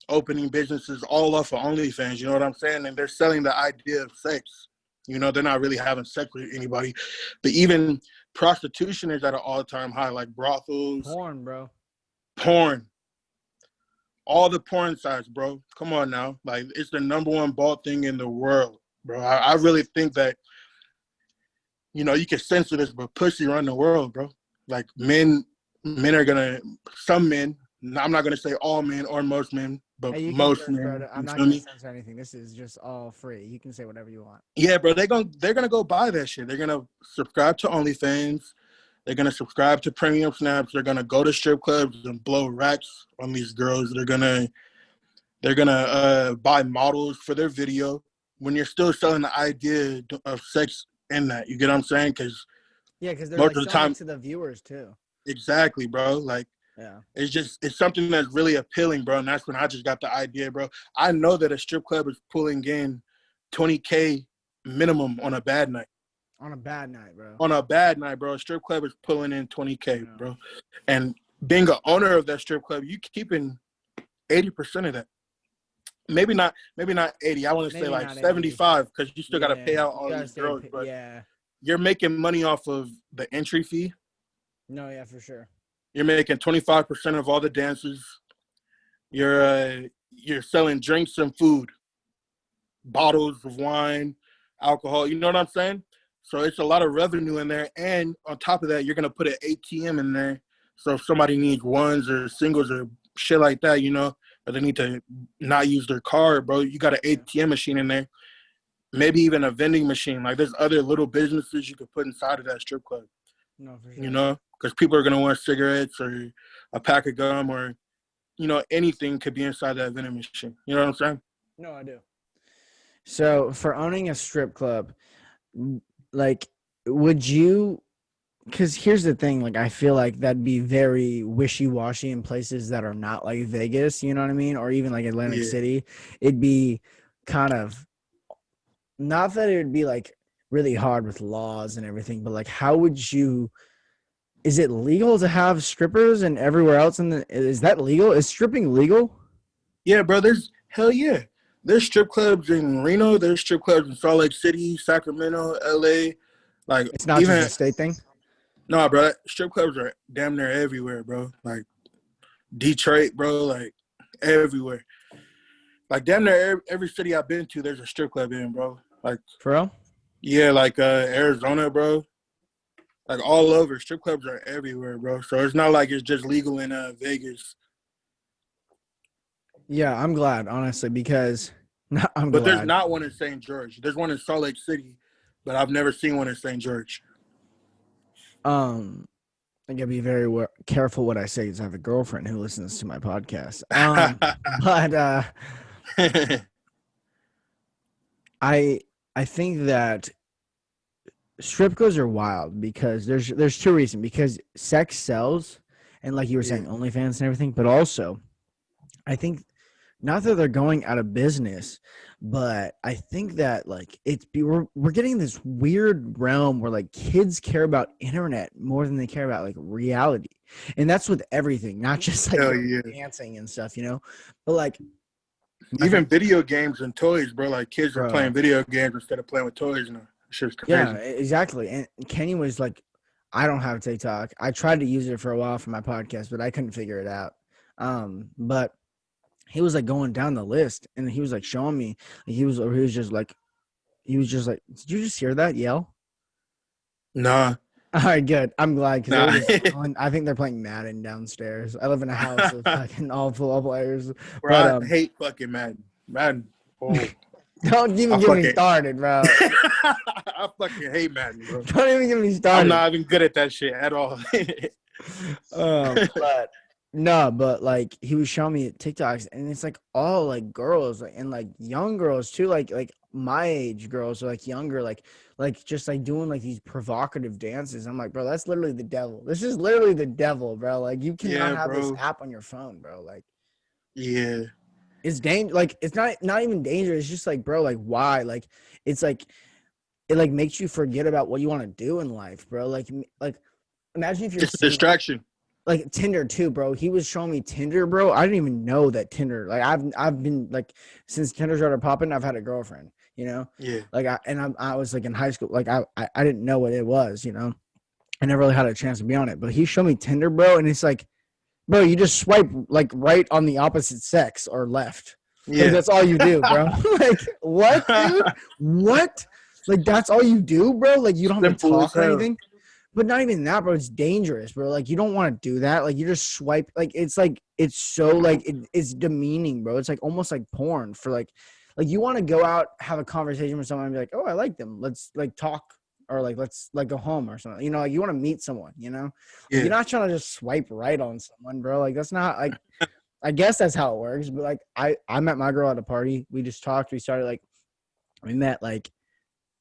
opening businesses all off of OnlyFans. You know what I'm saying? And they're selling the idea of sex. You know, they're not really having sex with anybody. But even prostitution is at an all-time high, like brothels. Porn, bro. Porn. All the porn sites, bro. Come on now. Like, it's the number one bought thing in the world, bro. I really think that, you know, you can censor this, but pussy run the world, bro. Like, men are going to, some men, I'm not going to say all men or most men, but Hey, most men. I'm not going to censor anything. This is just all free. You can say whatever you want. Yeah, bro. They're gonna go buy that shit. They're gonna subscribe to OnlyFans. They're gonna subscribe to premium snaps. They're gonna go to strip clubs and blow racks on these girls. They're gonna buy models for their video when you're still selling the idea of sex in that. You get what I'm saying? Because they're most like of the time to the viewers too. Exactly, bro. Like, yeah, it's something that's really appealing, bro. And that's when I just got the idea, bro. I know that a strip club is pulling in $20K minimum on a bad night. On a bad night, bro. On a bad night, bro. A strip club is pulling in $20K, bro. And being an owner of that strip club, you keeping 80% of that. Maybe not 80. I want to say like 75 because you still got to pay out all these girls. But you're making money off of the entry fee. No, yeah, for sure. You're making 25% of all the dances. You're selling drinks and food, bottles of wine, alcohol. You know what I'm saying? So it's a lot of revenue in there. And on top of that, you're going to put an ATM in there. So if somebody needs ones or singles or shit like that, you know, or they need to not use their card, bro, you got an ATM machine in there. Maybe even a vending machine. Like, there's other little businesses you could put inside of that strip club. No, for sure. You know, because people are going to want cigarettes or a pack of gum or, you know, anything could be inside that vending machine. You know what I'm saying? No, I do. So for owning a strip club, like, would you – because here's the thing. Like, I feel like that'd be very wishy-washy in places that are not like Vegas, you know what I mean? Or even like Atlantic City. It'd be kind of – not that it would be like really hard with laws and everything, but like how would you – is it legal to have strippers and everywhere else is that legal? Is stripping legal? Yeah, bro. Hell yeah. There's strip clubs in Reno. There's strip clubs in Salt Lake City, Sacramento, LA. Like, it's not even just a state thing? No, bro. Strip clubs are damn near everywhere, bro. Like, Detroit, bro. Like, everywhere. Like, damn near every city I've been to, there's a strip club in, bro. Like, for real? Yeah, like Arizona, bro. Like, all over. Strip clubs are everywhere, bro. So it's not like it's just legal in Vegas. Yeah, I'm glad, honestly, because But there's not one in St. George. There's one in Salt Lake City, but I've never seen one in St. George. I gotta be very careful what I say because I have a girlfriend who listens to my podcast. But I think that strip clubs are wild because there's two reasons. Because sex sells, and like you were saying, OnlyFans and everything. But also, I think not that they're going out of business, but I think that like we're getting this weird realm where like kids care about internet more than they care about like reality, and that's with everything, not just like dancing and stuff, you know. But like even video games and toys, bro. Like, kids are playing video games instead of playing with toys now. Shit's crazy. Yeah, exactly. And Kenny was like, I don't have TikTok. I tried to use it for a while for my podcast, but I couldn't figure it out. But he was like going down the list, and he was like showing me. He was just like, did you just hear that yell? Nah. All right, good. I'm glad because I think they're playing Madden downstairs. I live in a house with fucking all football players. Bro, I hate fucking Madden. Madden. Oh. Don't even I get me fucking started, bro. I fucking hate Madden, bro. Don't even get me I'm started. not even good at that shit at all. But no, but like he was showing me TikToks, and it's like all like girls, like, and like young girls too, like my age girls, or like younger, like just like doing like these provocative dances. I'm like, bro, that's literally the devil. This is literally the devil, bro. Like you cannot Yeah, have this bro. app on your phone, bro. Like Yeah. it's like it's not even dangerous. It's just like, bro, like why? Like it's like it like makes you forget about what you want to do in life, bro. Like imagine if you're It's a single. distraction. Like Tinder too, bro. He was showing me Tinder, bro. I didn't even know that Tinder. Like I've been like since Tinder started popping, I've had a girlfriend. You know, Yeah. like I was like in high school. Like I didn't know what it was. You know, I never really had a chance to be on it. But he showed me Tinder, bro, and it's like, bro, you just swipe like right on the opposite sex or left. Like Yeah. that's all you do, bro. Like what, dude? What? Like that's all you do, bro? Like you don't have to Simple as talk or hell. anything. But not even that, bro. It's dangerous, bro. Like you don't want to do that. Like you just swipe. Like it's so like it's demeaning, bro. It's like almost like porn for like you want to go out, have a conversation with someone and be like, oh, I like them. Let's like talk or like let's like go home or something. You know, like you want to meet someone. You know, like, you're Yeah. not trying to just swipe right on someone, bro. Like that's not like. I guess that's how it works. But like I met my girl at a party. We just talked. We started like we met like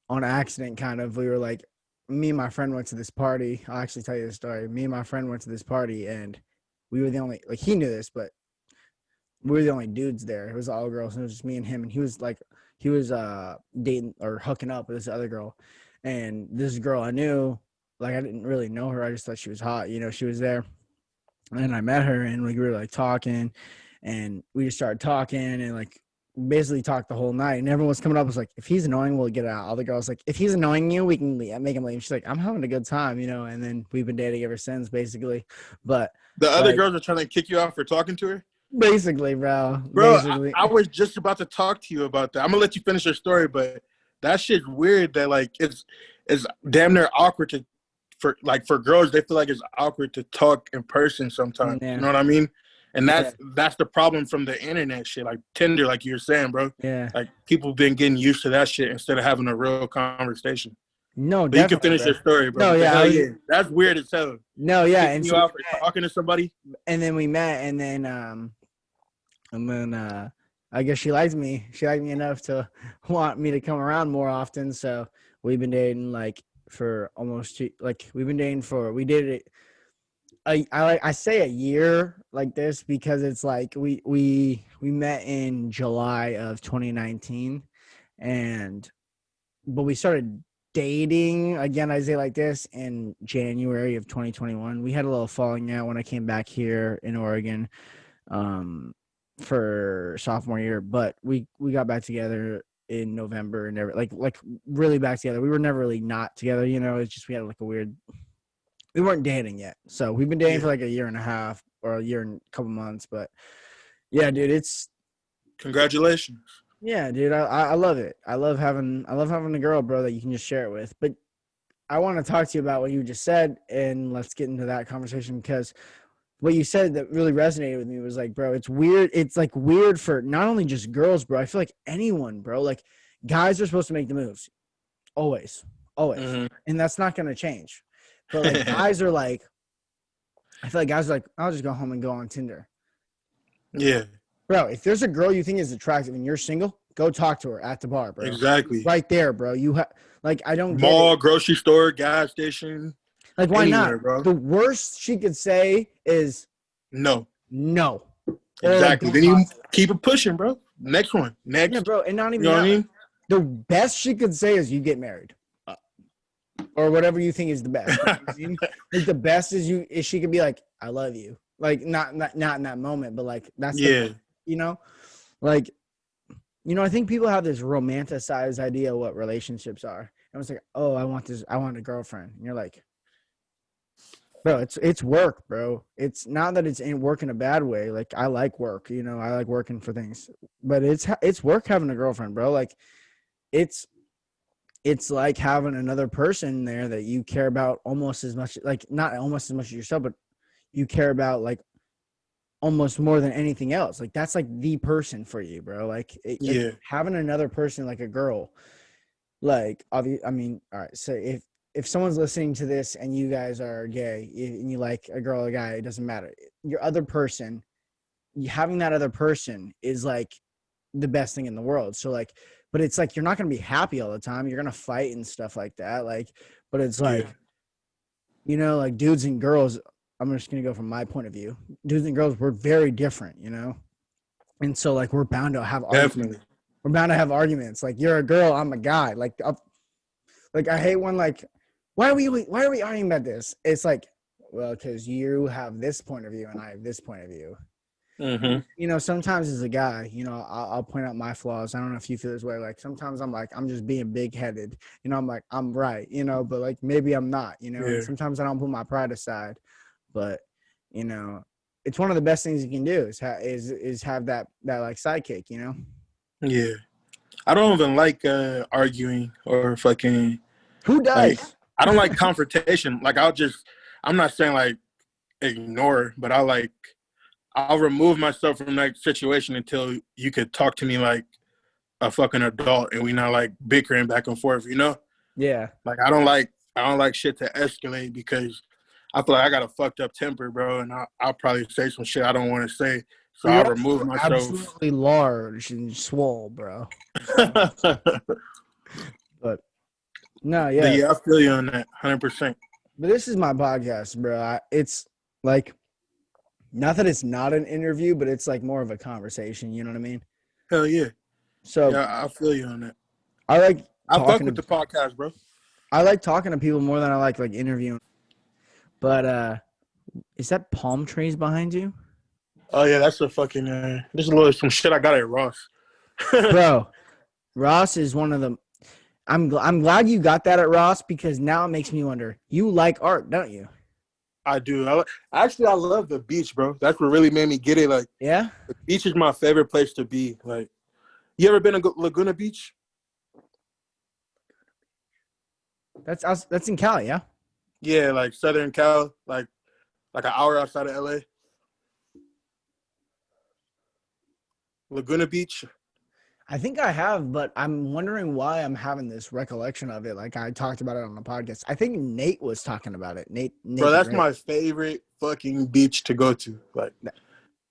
on accident, kind of. We were like, me and my friend went to this party. I'll actually tell you the story. Me and my friend went to this party, and we were the only, like, he knew this, but we were the only dudes there. It was all girls, and it was just me and him. And he was dating or hooking up with this other girl. And this girl I knew, like, I didn't really know her. I just thought she was hot. You know, she was there. And I met her, and we were like talking, and we just started talking, and like basically talked the whole night. And everyone was coming up was like, if he's annoying, we'll get out. All the girls like, if he's annoying you, we can make him leave. She's like, I'm having a good time, you know. And then we've been dating ever since, basically. But The other like, girls are trying to kick you out for talking to her. basically, bro, Bro, basically. I was just about to talk to you about that. I'm gonna let you finish your story, but that shit's weird. That like it's damn near awkward to for girls. They feel like it's awkward to talk in person sometimes. You Yeah, know what I mean? And yeah, that's the problem from the internet shit, like Tinder, like you were saying, bro. yeah. Like people been getting used to that shit instead of having a real conversation. No, But you can definitely, finish bro. your story, bro. No, But the yeah, hell yeah, that's weird as hell. no, yeah. Kicking And you so we out for met, talking to somebody. we met, and then I guess she liked me. She liked me enough to want me to come around more often. So we've been dating like for almost like we've been dating for we did it. I say a year like this because it's like we met in July of 2019, and but we started dating again. I say like this in January of 2021. We had a little falling out when I came back here in Oregon um, for sophomore year, but we got back together in November and never like really back together. We were never really not together, you know. It's just we had like a weird. We weren't dating yet, so we've been dating Yeah. for like a year and a half or a year and a couple months. But yeah, dude, it's Congratulations. yeah, dude. I love it. I love having a girl, bro, that you can just share it with. But I want to talk to you about what you just said, and let's get into that conversation because what you said that really resonated with me was like, bro, it's weird. It's like weird for not only just girls, bro. I feel like anyone, bro. Like guys are supposed to make the moves always, always, Mm-hmm. and that's not gonna change. But like guys are like, I feel like guys are like, I'll just go home and go on Tinder, Yeah, bro. If there's a girl you think is attractive and you're single, go talk to her at the bar, bro. exactly. Right there, bro. You have like I don't get it. Mall, grocery store, gas station, Like why not? anywhere, bro. The worst she could say is No, no. Or like exactly. don't Then you talk to her. keep it pushing, bro. Next one. Yeah, Next. bro. And not You even know what I that. Like mean? the best she could say is you get married. Or whatever you think is the best. You know what I mean? Like the best is she could be like, I love you. Like not in that moment, but like that's the Yeah. best, you know? Like, you know, I think people have this romanticized idea of what relationships are. And it's like, oh, I want a girlfriend. And you're like, bro, it's work, bro. It's not that it's in work in a bad way. Like I like work, you know, I like working for things, but it's work having a girlfriend, bro. Like it's like having another person there that you care about almost as much, like not almost as much as yourself, but you care about like almost more than anything else. Like that's like the person for you, bro. Like, like Yeah. having another person, like a girl, like I mean, all right. So if someone's listening to this and you guys are gay and you like a girl or a guy, it doesn't matter. Your other person, having that other person is like the best thing in the world. So like, but it's like you're not gonna be happy all the time. You're gonna fight and stuff like that. Like, but it's Yeah. like, you know, like dudes and girls. I'm just gonna go from my point of view. Dudes and girls, we're very different, you know, and so like we're bound to have arguments. Definitely. We're bound to have arguments. Like you're a girl, I'm a guy. Like I hate when like, why are we arguing about this? It's like, well, because you have this point of view and I have this point of view. Mm-hmm. You know, sometimes as a guy, you know, I'll point out my flaws. I don't know if you feel this way. Like sometimes I'm like, I'm just being big headed. You know, I'm like, I'm right, you know, but like maybe I'm not, you know, Yeah. and sometimes I don't put my pride aside. But, you know, it's one of the best things you can do is have that like sidekick, you know? Yeah. I don't even like arguing or fucking Who like. does? I don't like confrontation. Like I'm not saying like ignore, but I'll remove myself from that situation until you could talk to me like a fucking adult and we not like bickering back and forth, you know? Yeah. Like I don't like shit to escalate because I feel like I got a fucked up temper, bro, and I'll probably say some shit I don't want to say. So Well, I'll you're remove also myself. absolutely large and swole, bro. But But no, yeah. yeah, I feel you on that, 100%. But this is my podcast, bro. It's like, not that it's not an interview, but it's like more of a conversation. You know what I mean? Hell yeah, So yeah, I feel you on that. I like I fuck talking with the to podcast, bro. people more than I like interviewing. But is that palm trees behind you, Oh yeah, that's a fucking. This is a little some shit I got at Ross. bro? Ross is one of the. I'm glad you got that at Ross because now it makes me wonder. You like art, don't you? I do. Actually, I love the beach, bro. That's what really made me get it. Like, Yeah, the beach is my favorite place to be. Like, you ever been to Laguna Beach? that's us. That's in Cali, yeah. Yeah, like Southern Cal, like an hour outside of LA. Laguna Beach. I think I have, but I'm wondering why I'm having this recollection of it. Like I talked about it on the podcast. I think Nate was talking about it. Nate Bro, the that's Great. my favorite fucking beach to go to.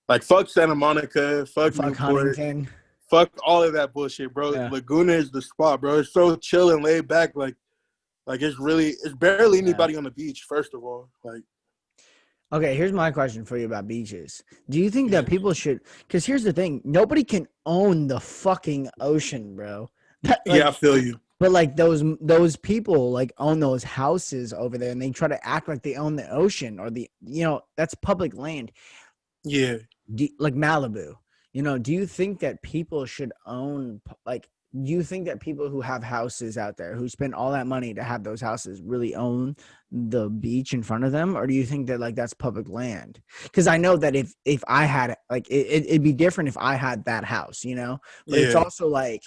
Like fuck Santa Monica, fuck Fuck Newport, Huntington. fuck all of that bullshit, bro. Yeah. Laguna is the spot, bro. It's so chill and laid back. Like it's barely Yeah. anybody on the beach. First of all, like Okay, here's my question for you about beaches. Do you think yeah, that people should? Because here's the thing: nobody can own the fucking ocean, bro. yeah, I feel you. But like those people like own those houses over there, and they try to act like they own the ocean or that's public land. Yeah, Like Malibu, do you think that people should own like? Do you think that people who have houses out there who spend all that money to have those houses really own the beach in front of them, or do you think that like that's public land? Because I know that if I had like it'd be different if I had that house, but it's yeah, also like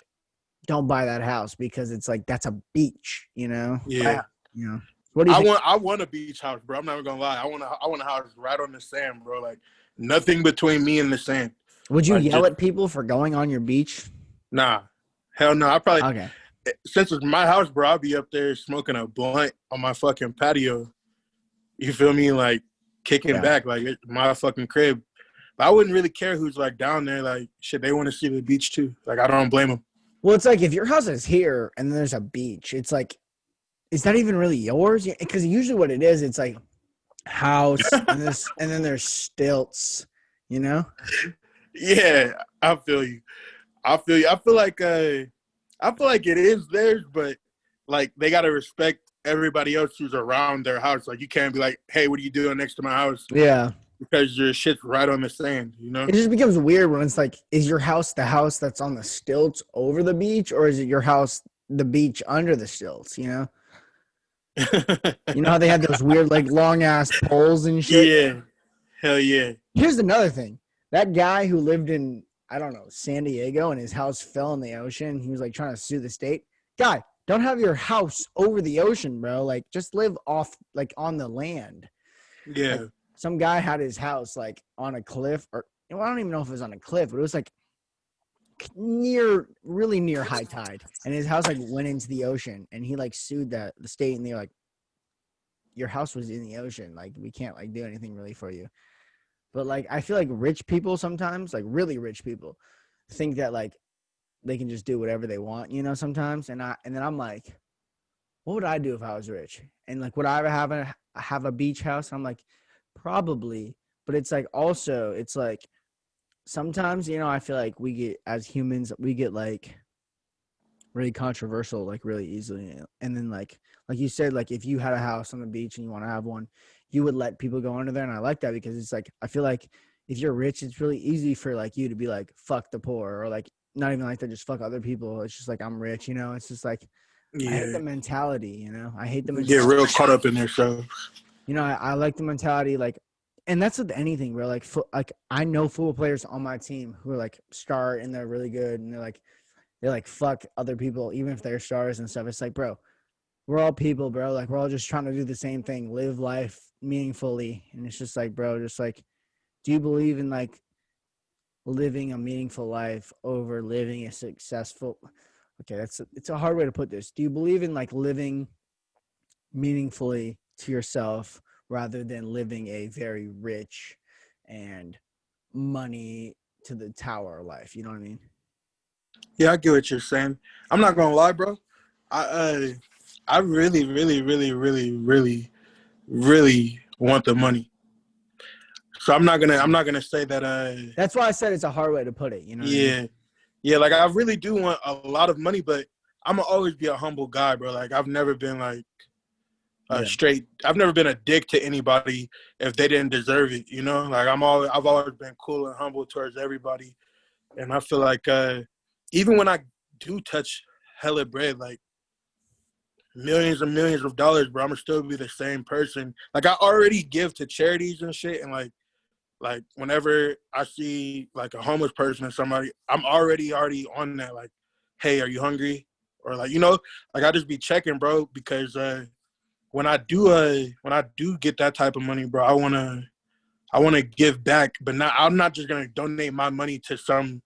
don't buy that house because it's like that's a beach, yeah. What do you think? I want a beach house, bro. I'm not even gonna lie. I want a house right on the sand, bro. Like nothing between me and the sand. Would you Like yell just at people for going on your beach? nah, hell no. I probably Okay. since it's my house, bro. I'll be up there smoking a blunt on my fucking patio. You feel me? Like kicking Yeah. back, like it's my fucking crib. But I wouldn't really care who's like down there. Like shit, they want to see the beach too. Like I don't blame them. Well, it's like if your house is here and then there's a beach, it's like, is that even really yours? Because usually what it is, it's like house and then there's stilts, you know? Yeah, I feel you. I feel you. I feel like it is theirs, but like they gotta respect everybody else who's around their house. Like you can't be like, "Hey, what are you doing next to my house?" Yeah. Because your shit's right on the sand. You know? It just becomes weird when it's like, is your house the house that's on the stilts over the beach, or is it your house the beach under the stilts, you know? You know how they had those weird, like long ass poles and shit? Yeah, hell yeah. Here's another thing. That guy who lived in, I don't know, San Diego and his house fell in the ocean. He was like trying to sue the state. Guy, don't have your house over the ocean, bro. Like just live off like on the land. Yeah. some guy had his house like on a cliff, or well, I don't even know if it was on a cliff, but it was like really near high tide, and his house like went into the ocean, and he like sued the state, and they're like, your house was in the ocean, like we can't like do anything really for you. But like I feel like rich people sometimes, like really rich people, think that like they can just do whatever they want, sometimes. And then I'm like, what would I do if I was rich? And like, would I ever have a beach house? And I'm like, probably. But it's like also, it's like sometimes, I feel like we get, as humans, we get like really controversial like really easily. And then like you said, like if you had a house on the beach and you want to have one, you would let people go under there. And I like that, because it's like I feel like if you're rich, it's really easy for like you to be like fuck the poor, or like not even like that, just fuck other people. It's just like I'm rich, it's just like I hate the mentality. I hate the mentality. Get real caught up in themselves. I like the mentality, like, and that's with anything, bro. Like I know football players on my team who are like start and they're really good, and they're like fuck other people, even if they're stars and stuff. It's like, bro, we're all people, bro. Like we're all just trying to do the same thing, live life meaningfully. And it's just like, bro, just like, do you believe in like living a meaningful life over living a successful? Okay, it's a hard way to put this. Do you believe in like living meaningfully to yourself rather than living a very rich and money to the tower life? You know what I mean? Yeah, I get what you're saying. I'm not gonna lie, bro. I really, really, really, really, really, really want the money. So I'm not gonna say that. That's why I said it's a hard way to put it. You know what I mean? Yeah. Like I really do want a lot of money, but I'm gonna always be a humble guy, bro. Like I've never been like straight. I've never been a dick to anybody if they didn't deserve it. Like I've always been cool and humble towards everybody, and I feel like even when I do touch hella bread, like millions and millions of dollars, bro, I'm gonna still be the same person. Like I already give to charities and shit, and like whenever I see like a homeless person or somebody, I'm already on that. Like, hey, are you hungry? Or like like I just be checking, bro, because when I do get that type of money, bro, I wanna give back, but I'm not just gonna donate my money to some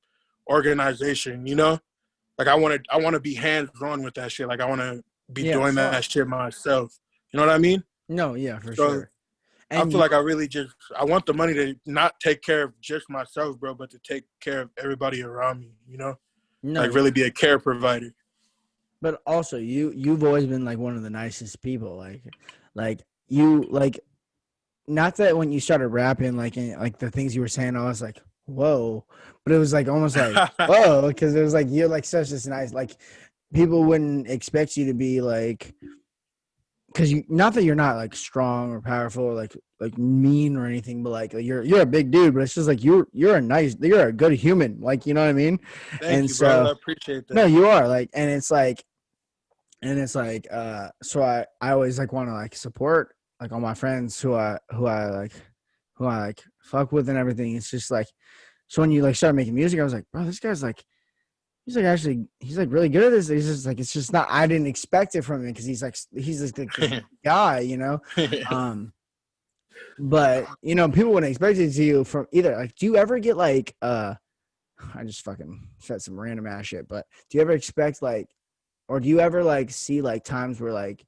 organization, Like I wanna be hands on with that shit. Like I wanna be doing that shit myself. You know what I mean? No, yeah, for So sure. I feel like I want the money to not take care of just myself, bro, but to take care of everybody around me, No, like really be a care provider. But also you've always been like one of the nicest people. Like you like, not that when you started rapping, like the things you were saying, I was like, whoa. But it was like almost like whoa, because it was like you're like such this nice, like people wouldn't expect you to be like, because you, not that you're not like strong or powerful or like mean or anything, but like you're a big dude, but it's just like you're a good human, like, you know what I mean? Thank And you, bro. I so appreciate that. no, you are like, and it's like so I always like want to like support like all my friends who I like fuck with and everything. It's just like, so when you like start making music, I was like, bro, this guy's like, he's like really good at this. He's just like, it's just not, I didn't expect it from him, because he's just like this guy, but people wouldn't expect it to you from either. Like, do you ever get like I just fucking said some random ass shit, but do you ever expect like, or do you ever like see like times where like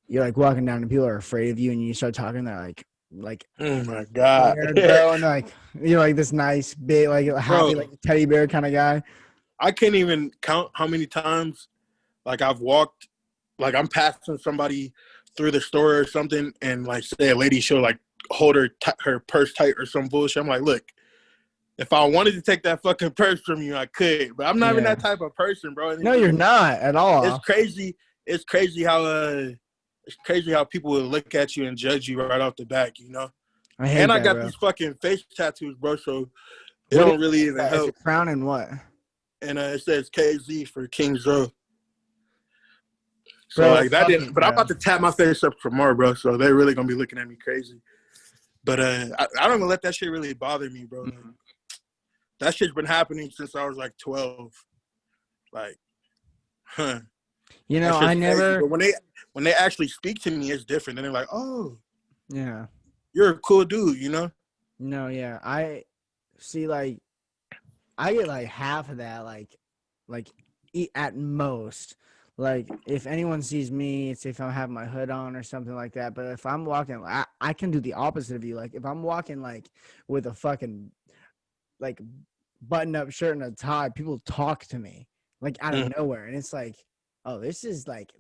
you're like walking down and people are afraid of you and you start talking, they're like oh my god, bro, and like like this nice big like happy, bro, like teddy bear kind of guy? I can't even count how many times like I've walked, like I'm passing somebody through the store or something, and like say a lady, she'll like hold her purse tight or some bullshit. I'm like, look, if I wanted to take that fucking purse from you, I could, but I'm not even that type of person, bro. No, you're not at all. It's crazy. It's crazy how people will look at you and judge you right off the back, I hate I got bro. these fucking face tattoos, bro, so it don't really even help. It's a crown and what? And it says KZ for King Zo. So bro, like that didn't, but bro. I'm about to tap my face up for more, bro. So they're really gonna be looking at me crazy. But I don't even let that shit really bother me, bro. Mm-hmm. That shit's been happening since I was like 12. Like, I never. But when they actually speak to me, it's different. And they're like, oh, Yeah. you're a cool dude, you know? No, yeah. I see like I get like half of that, like at most. Like if anyone sees me, it's if I have my hood on or something like that. But if I'm walking, I can do the opposite of you. Like if I'm walking like with a fucking like button up shirt and a tie, people talk to me like out of Mhm. nowhere, and it's like, oh, this is like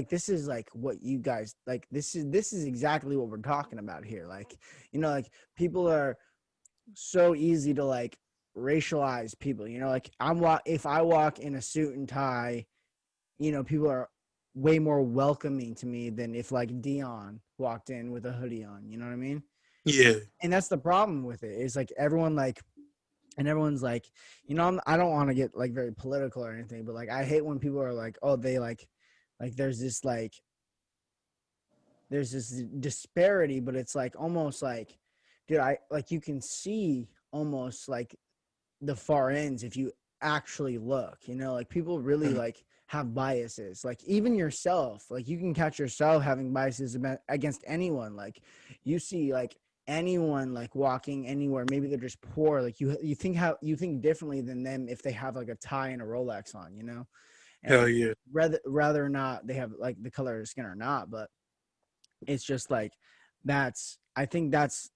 this is like what you guys like. This is exactly what we're talking about here. Like like people are so easy to like racialize people. Like if I walk in a suit and tie, people are way more welcoming to me than if like Dion walked in with a hoodie on. You know what I mean? Yeah. And that's the problem with it. Is like everyone's like, I don't want to get like very political or anything, but like I hate when people are like, oh, they like there's this disparity, but it's like almost like, dude, I like you can see almost like the far ends if you actually look, like people really Mhm. like have biases, like even yourself, like you can catch yourself having biases against anyone. Like you see like anyone like walking anywhere, maybe they're just poor, like you think differently than them if they have like a tie and a Rolex on, Hell and yeah. rather or not they have like the color of skin or not, but it's just like I think that's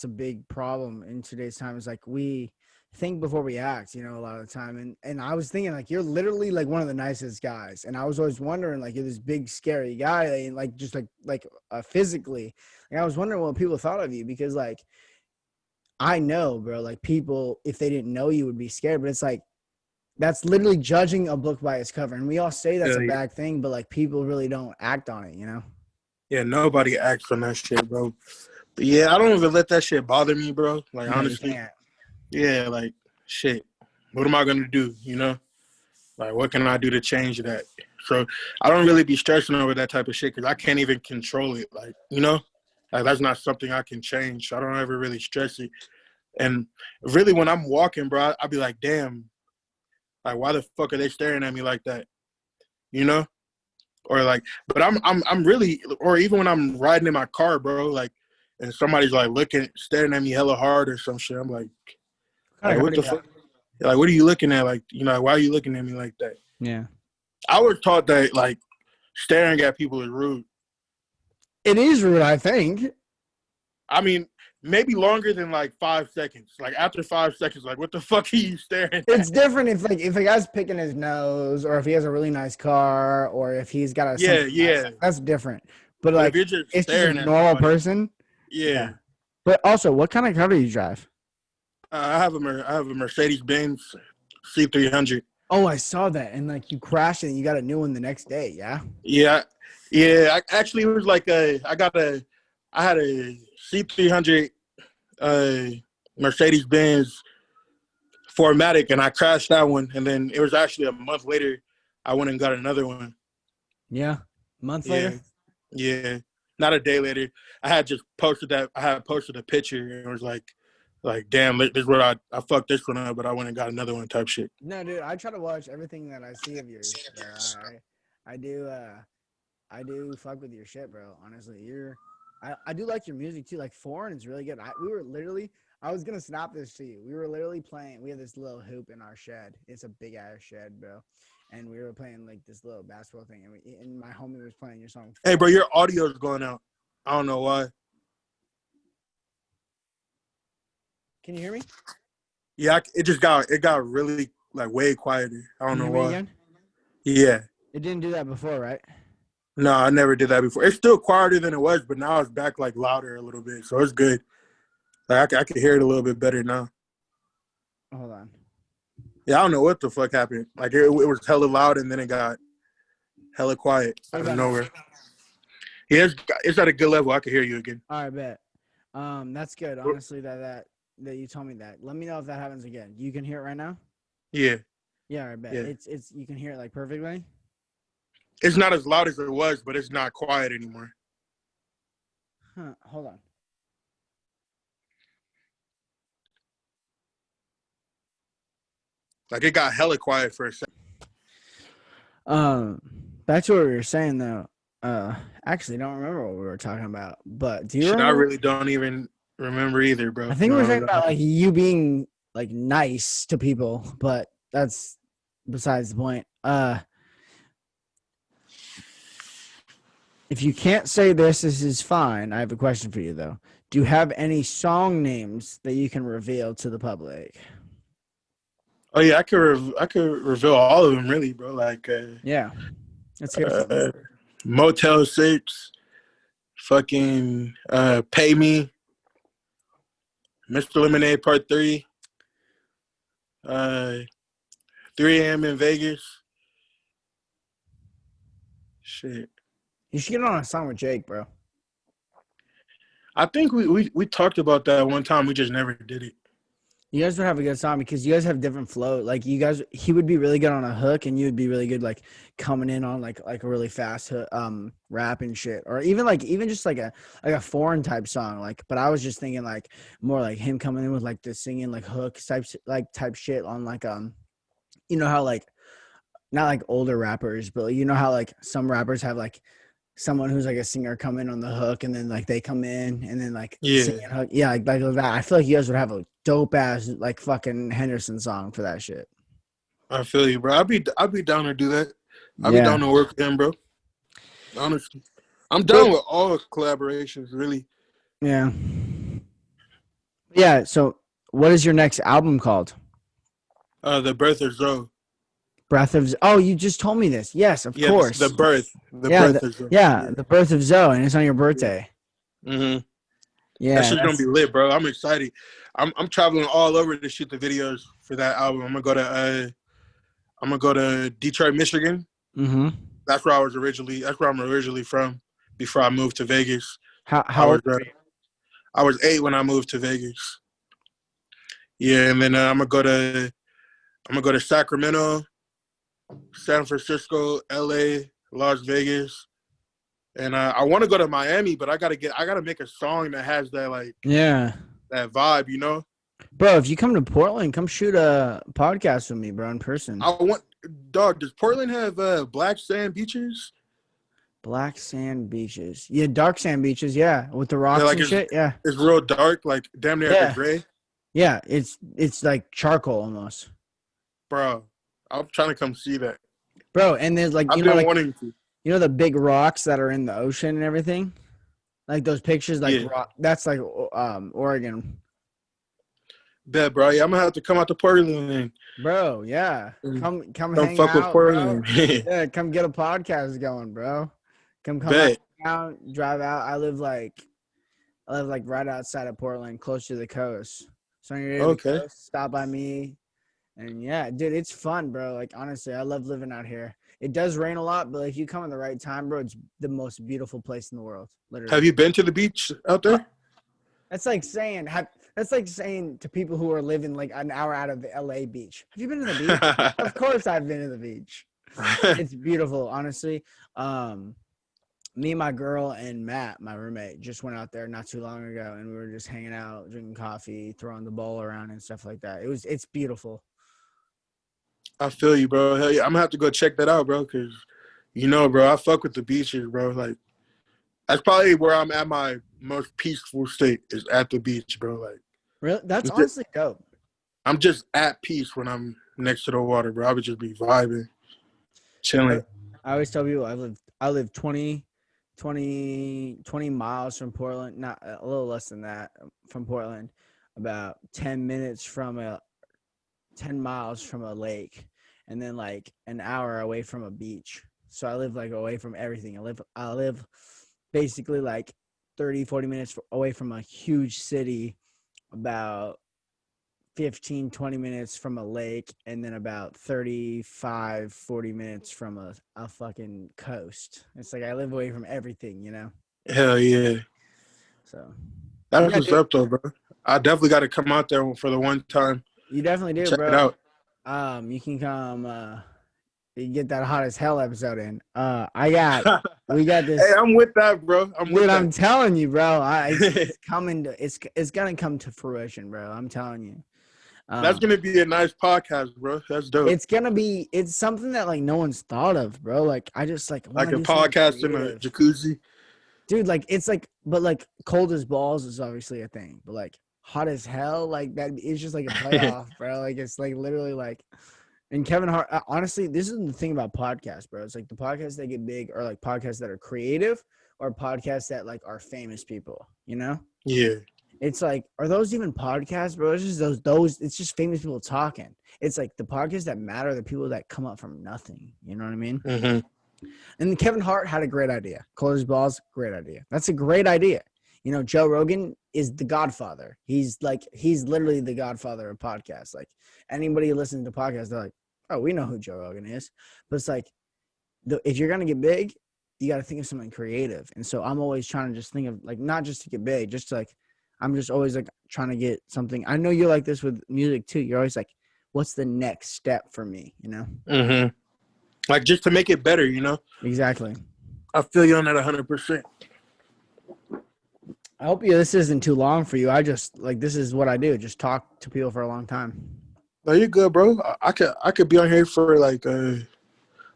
a big problem in today's time, is like we think before we act, a lot of the time. And I was thinking like you're literally like one of the nicest guys, and I was always wondering like you're this big scary guy, and like just physically, like I was wondering what people thought of you, because like I know, bro, like people, if they didn't know you, would be scared, but it's like that's literally judging a book by its cover, and we all say that's Hell a yeah. bad thing, but like people really don't act on it. Yeah, nobody acts on that shit, bro. But yeah, I don't even let that shit bother me, bro. Like No, you honestly. can't. Yeah, like shit. What am I gonna do, you know? Like, what can I do to change that? So I don't really be stressing over that type of shit because I can't even control it. Like, like that's not something I can change. So I don't ever really stress it. And really, when I'm walking, bro, I be like, damn, like why the fuck are they staring at me like that? You know? Or like, but I'm really, or even when I'm riding in my car, bro, like, and somebody's like staring at me hella hard or some shit. I'm What kind like of car what do the you have? fuck? Like, what are you looking at? Like, why are you looking at me like that? Yeah. I was taught that like staring at people is rude. It is rude, I think. I mean, maybe longer than like 5 seconds. Like after 5 seconds, like what the fuck are you staring It's at? different if a guy's picking his nose, or if he has a really nice car, or if he's got Yeah, something nice. yeah. That's different. But But if like you're just it's just a staring at normal somebody, person. yeah. Yeah. But also, what kind of car do you drive? I have a Mercedes Benz C300. Oh, I saw that. And like you crashed it and you got a new one the next day, yeah? Yeah, yeah. Actually, it was like I had a C300 uh, Mercedes Benz 4MATIC, and I crashed that one. And then it was actually a month later, I went and got another one. Yeah. A month later? Yeah, yeah. Not a day later. I had just posted that. I had posted a picture, and it was like, damn, this is what I fucked this one up, but I went and got another one type shit. No, dude, I try to watch everything that I see of yours, bro. I do I do fuck with your shit, bro. Honestly, I do like your music too. Like Foreign is really good. I was gonna snap this to you. We were literally playing. We have this little hoop in our shed. It's a big ass shed, bro. And we were playing like this little basketball thing, and my homie was playing your song Hey, bro, Foreign. your audio is going out. I don't know why. Can you hear me? Yeah, it got really like way quieter. I don't Can you know hear me why. again? Yeah. It didn't do that before, right? No, I never did that before. It's still quieter than it was, but now it's back like louder a little bit, so it's good. Like I can hear it a little bit better now. Hold on. Yeah, I don't know what the fuck happened. Like it was hella loud and then it got hella quiet What out of about now? nowhere. Yeah, it's at a good level. I can hear you again. All right, bet. That's good. Honestly, that you told me that. Let me know if that happens again. You can hear it right now. Yeah, Yeah, I bet. yeah. It's you can hear it like perfectly. It's not as loud as it was, but it's not quiet anymore. Huh. Hold on. Like it got hella quiet for a second. Um, back to what we were saying though. Actually, don't remember what we were talking about. But do you Shit, I remember? really don't even remember either, I bro. think we No, were I talking was about like you being like nice to people, but that's besides the point. If you can't say this is fine. I have a question for you though. Do you have any song names that you can reveal to the public? Oh yeah, I could reveal all of them, really, bro. Like Yeah, let's hear some. uh, Motel 6, fucking Pay Me, Mr. Lemonade Part 3, uh, 3 a.m. in Vegas. Shit. You should get on a song with Jake, bro. I think we talked about that one time. We just never did it. You guys would have a good song because you guys have different flow. Like you guys, he would be really good on a hook, and you would be really good like coming in on like a really fast rap and shit, or even just like a foreign type song. Like, but I was just thinking like more like him coming in with like the singing like hook type shit on like you know how like not like older rappers, but you know how like some rappers have like someone who's like a singer come in on the hook and then like they come in and then like Yeah, sing and hook. Yeah, like that. I feel like you guys would have a dope ass like fucking Henderson song for that shit. I feel you, bro. I'd be down to do that. I'd be Yeah. down to work with him, bro. Honestly, I'm But down with all collaborations, really. yeah. Yeah. So what is your next album called? The birth of Zoe. Breath of Oh, you just told me this. Yes, of Yeah, course. the Yeah, birth of Zoe. yeah, Yeah. the birth of Zoe, and it's on your Yeah. birthday. Mm-hmm. That Yeah, shit's gonna be that's lit, bro. I'm excited. I'm traveling all over to shoot the videos for that album. I'm gonna go to Detroit, Michigan. mm-hmm. That's where I'm originally from. Before I moved to Vegas, I How was old are you? I was 8 when I moved to Vegas. Yeah, and then I'm gonna go to Sacramento, San Francisco, LA, Las Vegas, and I want to go to Miami, but I gotta make a song that has that like Yeah. that vibe, you know. Bro, if you come to Portland, come shoot a podcast with me, bro, in person. I want dog. Does Portland have black sand beaches? Black sand beaches. Yeah, dark sand beaches, yeah. With the Yeah, rocks like and shit. Yeah. it's real dark, like damn near Yeah. gray, Yeah. It's like charcoal almost. bro. I'm trying to come see that. Bro, and there's I've been wanting to. the big rocks that are in the ocean and everything? Like those pictures like Yeah, rock that's like Oregon. bet, bro. Yeah, I'm gonna have to come out to Portland Bro, yeah. and Come come hang fuck with out, bro. Portland. Yeah, come get a podcast going, bro. Come out, Bet. drive out. I live like right outside of Portland, close to the coast. So when you're near the Okay. coast, stop by me. And yeah, dude, it's fun, bro. Like honestly, I love living out here. It does rain a lot, but if you come at the right time, bro, it's the most beautiful place in the world. Literally. Have you been to the beach out there? That's like saying to people who are living like an hour out of the LA beach. Have you been to the beach? Of course I've been to the beach. It's beautiful, honestly. Me, my girl, and Matt, my roommate, just went out there not too long ago, and we were just hanging out, drinking coffee, throwing the ball around and stuff like that. It's beautiful. I feel you, bro. Hell yeah, I'm gonna have to go check that out, bro. Cause you know, bro, I fuck with the beaches, bro. Like that's probably where I'm at my most peaceful state is at the beach, bro. Like Really, that's honestly dope. I'm just at peace when I'm next to the water, bro. I would just be vibing, chilling. I always tell people I live 20 miles from Portland, not a little less than that from Portland, about 10 miles from a lake, and then like an hour away from a beach. So I live like away from everything. I live basically like 30-40 minutes away from a huge city, about 15-20 minutes from a lake, and then about 35-40 minutes from a fucking coast. It's like I live away from everything, you know. Hell yeah. So That's yeah, what's dude, up, though, bro. I definitely got to come out there for the one time. you definitely do, Check it bro. out. You can come you get that hot as hell episode in. We got this. Hey, I'm with that, bro. Dude, I'm telling you, bro. It's coming to it's gonna come to fruition, bro. I'm telling you. That's gonna be a nice podcast, bro. That's dope. It's something that like no one's thought of, bro. Like I just like want Like to a do something podcast in a creative. jacuzzi. Dude, like it's like, but like cold as balls is obviously a thing, but like hot as hell, like that is just like a playoff, bro. Like it's like literally like, and Kevin Hart, honestly, this is the thing about podcasts, bro. It's like the podcasts that get big are like podcasts that are creative or podcasts that like are famous people, you know? Yeah. It's like, are those even podcasts, bro? It's just those, it's just famous people talking. It's like the podcasts that matter are the people that come up from nothing. You know what I mean? Mm-hmm. And Kevin Hart had a great idea. Cold as balls, great idea. That's a great idea. You know, Joe Rogan is the godfather. He's literally the godfather of podcasts. Like anybody who listens to podcasts, they're like, oh, we know who Joe Rogan is. But it's like, if you're going to get big, you got to think of something creative. And so I'm always trying to just think of like, not just to get big, just to, like, I'm just always like trying to get something. I know you're like this with music too. You're always like, what's the next step for me, you know? Mm-hmm. Like just to make it better, you know? Exactly. I feel you on that 100%. I hope this isn't too long for you. I just like, this is what I do. Just talk to people for a long time. No, you're good, bro. I could be on here for like probably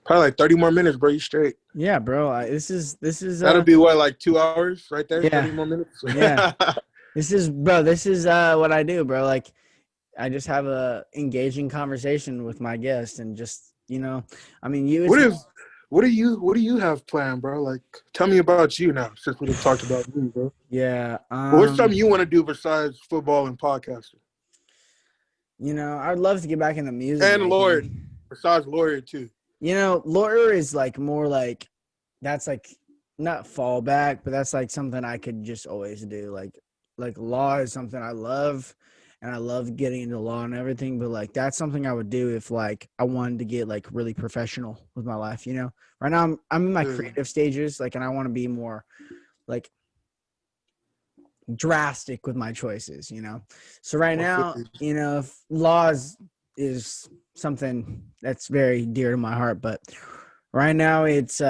like 30 more minutes, bro. You straight. Yeah, bro. This is That'll be what, like 2 hours right there? Yeah. 30 more minutes? Yeah. This is what I do, bro. Like I just have a engaging conversation with my guest and just, you know, I mean, what do you have planned, bro? Like, tell me about you now, since we just talked about you, bro. Yeah. What's something you want to do besides football and podcasting? You know, I'd love to get back into music. And lawyer, besides lawyer too. You know, lawyer is like more like, that's like not fallback, but that's like something I could just always do. Like law is something I love, and I love getting into law and everything. But like that's something I would do if like I wanted to get like really professional with my life. You know, right now I'm in my creative stages, like, and I want to be more like drastic with my choices, you know. So right now, you know, if laws is something that's very dear to my heart, but right now it's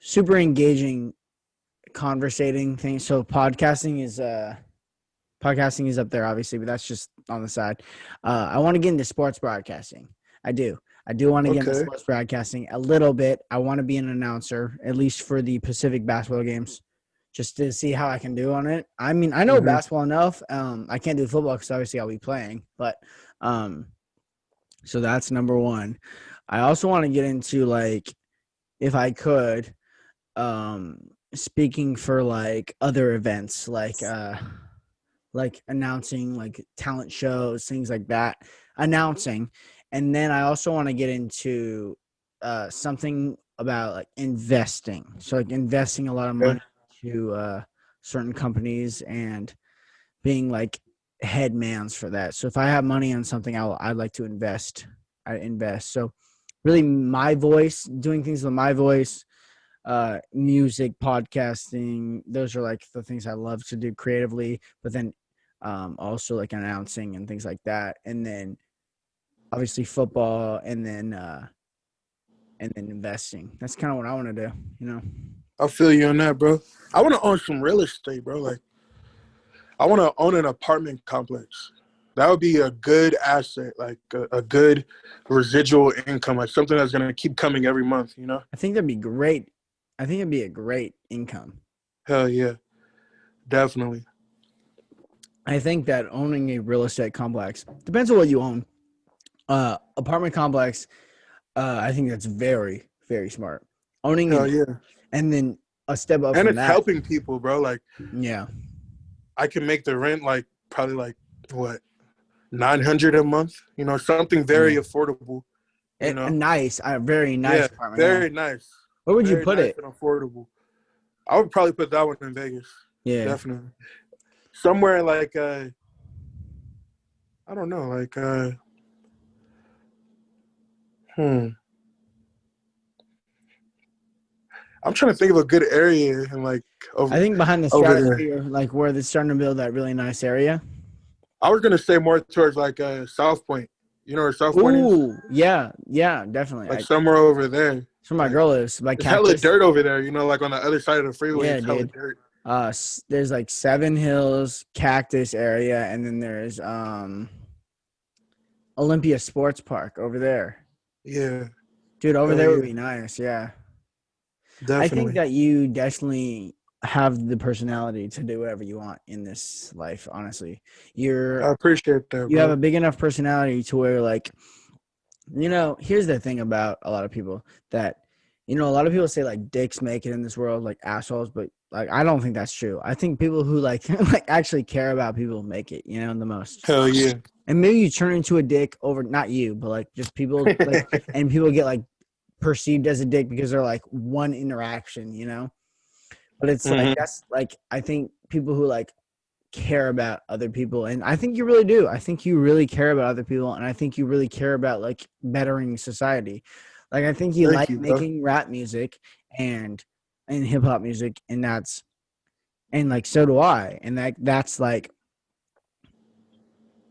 super engaging conversating things. So podcasting is up there obviously, but that's just on the side. I want to get into sports broadcasting. I do want to get into sports broadcasting a little bit. I want to be an announcer, at least for the Pacific basketball games, just to see how I can do on it. I mean, I know basketball enough. I can't do football because obviously I'll be playing, but so that's number one. I also want to get into, like, if I could, speaking for like other events, like announcing like talent shows, things like that, announcing. And then I also want to get into something about like investing. So like investing a lot of money to certain companies and being like head mans for that. So if I have money on something, I'd like to invest. I invest. So really my voice, doing things with my voice, music, podcasting, those are like the things I love to do creatively, but then also like announcing and things like that. And then obviously football, and then investing. That's kind of what I want to do, you know. I feel you on that, bro. I want to own some real estate, bro. Like, I want to own an apartment complex. That would be a good asset, like a good residual income, like something that's going to keep coming every month, you know? I think that'd be great. I think it'd be a great income. Hell yeah. Definitely. I think that owning a real estate complex, depends on what you own. Apartment complex, I think that's very, very smart. Owning it, yeah. And then a step up and from it's helping people, bro. Like, yeah, I can make the rent like probably like what, $900 a month, you know, something very affordable, you know. A nice, very nice apartment. Very nice. Where would you put it? And affordable. I would probably put that one in Vegas. Yeah, definitely. Somewhere like I don't know, like I'm trying to think of a good area and like I think behind the stratosphere, like where they're starting to build that really nice area. I was gonna say more towards like South Point. You know where South Point is? Ooh, yeah, definitely. Like somewhere over there. That's where my girl is. Like hella dirt over there, you know, like on the other side of the freeway. Yeah, it's hella dude. dirt. There's like Seven Hills, Cactus area, and then there's Olympia Sports Park over there. Yeah. Dude, over Hell there would yeah. be nice. Yeah. I think Definitely. that you definitely have the personality to do whatever you want in this life, honestly. I appreciate that, You have a bro. big enough personality to where like, here's the thing about a lot of people that a lot of people say like dicks make it in this world, like assholes, but like I don't think that's true. I think people who like like actually care about people make it, the most. Hell yeah. And maybe you turn into a dick over, not you, but like just people like, and people get like perceived as a dick because they're like one interaction. But it's like Hmm. that's like I think people who like care about other people, and I think you really do. I think you really care about other people, and I think you really care about like bettering society. Like I think you Thank like you, bro. making rap music and hip hop music, and like so do I. And that's like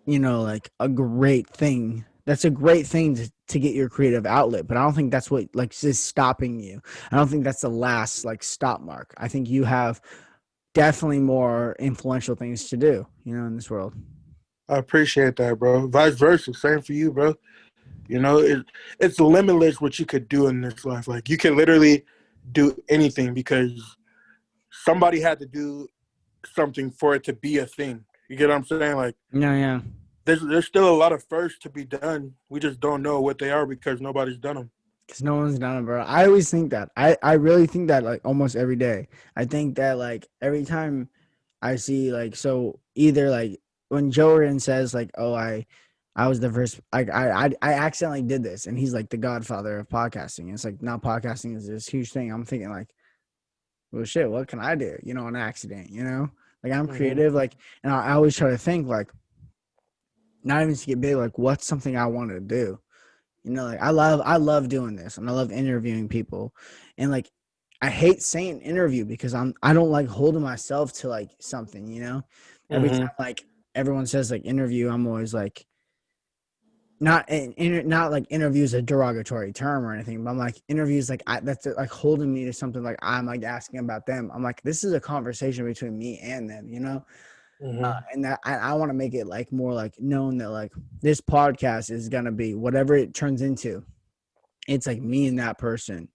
like a great thing. That's a great thing to get your creative outlet, but I don't think that's what like is stopping you. I don't think that's the last like stop mark. I think you have definitely more influential things to do, in this world. I appreciate that, bro. Vice versa. Same for you, bro. It's limitless what you could do in this life. Like you can literally do anything because somebody had to do something for it to be a thing. You get what I'm saying? Like Yeah, yeah. there's still a lot of firsts to be done. We just don't know what they are because nobody's done them. Because no one's done it, bro. I always think that. I really think that like almost every day. I think that like every time I see like so either like when Joe Rogan says like, oh, I was the first like I accidentally did this, and he's like the godfather of podcasting. It's like now podcasting is this huge thing. I'm thinking like, well shit, what can I do? An accident. Like I'm Hmm. creative, like, and I always try to think like not even to get big, like what's something I want to do. Like I love doing this, and I love interviewing people, and like I hate saying interview because I don't like holding myself to like something. Every Hmm. time like everyone says like interview, I'm always like not like interview is a derogatory term or anything, but I'm like interviews like that's like holding me to something, like I'm like asking about them. I'm like this is a conversation between me and them. Hmm. And that I want to make it like more like known that like this podcast is gonna be whatever it turns into. It's like me and that person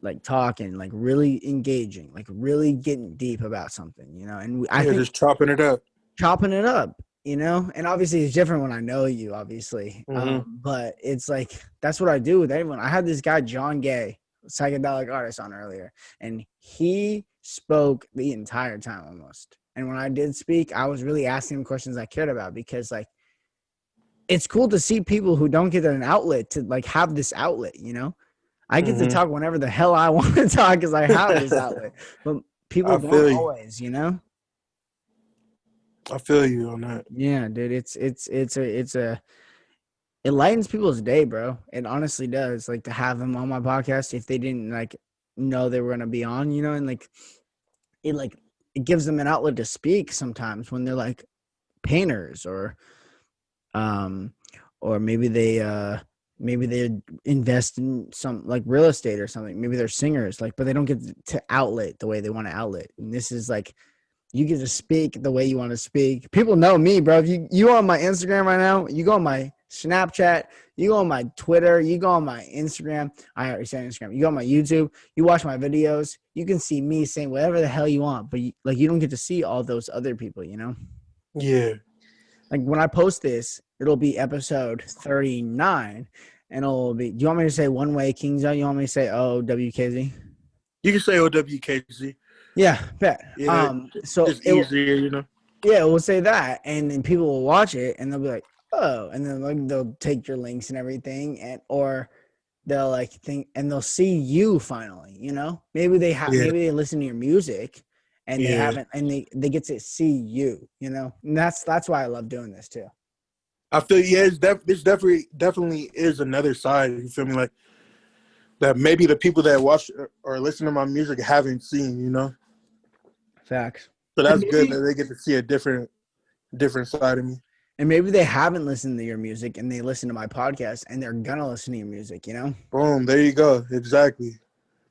like talking, like really engaging, like really getting deep about something. And I Yeah, think just chopping it up. chopping it up. And obviously it's different when I know you, obviously. Hmm. But it's like that's what I do with everyone. I had this guy John Gay, psychedelic artist, on earlier, and he spoke the entire time almost. And when I did speak, I was really asking him questions I cared about, because like it's cool to see people who don't get an outlet to like have this outlet. I get to Hmm. talk whenever the hell I want to talk because I have this outlet, but people I don't feel you. always. I feel you on that. Yeah, dude, it's a it lightens people's day, bro. It honestly does. Like to have them on my podcast if they didn't like know they were gonna be on, and like it gives them an outlet to speak sometimes when they're like painters um or maybe they invest in some like real estate or something. Maybe they're singers, like, but they don't get to outlet the way they want to outlet. And this is like you get to speak the way you want to speak. People know me, bro. If you go on my Instagram right now, you go on my Snapchat, you go on my Twitter, you go on my Instagram. I already said Instagram. You go on my YouTube, you watch my videos, you can see me saying whatever the hell you want, but you don't get to see all those other people. Yeah. Like when I post this, it'll be episode 39, and it'll be. Do you want me to say One Way King Zone? You want me to say OWKZ? You can say OWKZ. Yeah, bet. Yeah. So It's easier. yeah, we'll say that, and then people will watch it, and they'll be like, oh, and then like they'll take your links and everything, and or they'll like think, and they'll see you finally. Yeah. Maybe they listen to your music, and they Yeah. haven't, and they get to see you. And that's why I love doing this too. I feel yeah, it's definitely is another side. You feel me? Like that maybe the people that watch or listen to my music haven't seen. Facts. So And that's good maybe that they get to see a different side of me. And maybe they haven't listened to your music and they listen to my podcast and they're gonna listen to your music. Boom, there you go. Exactly.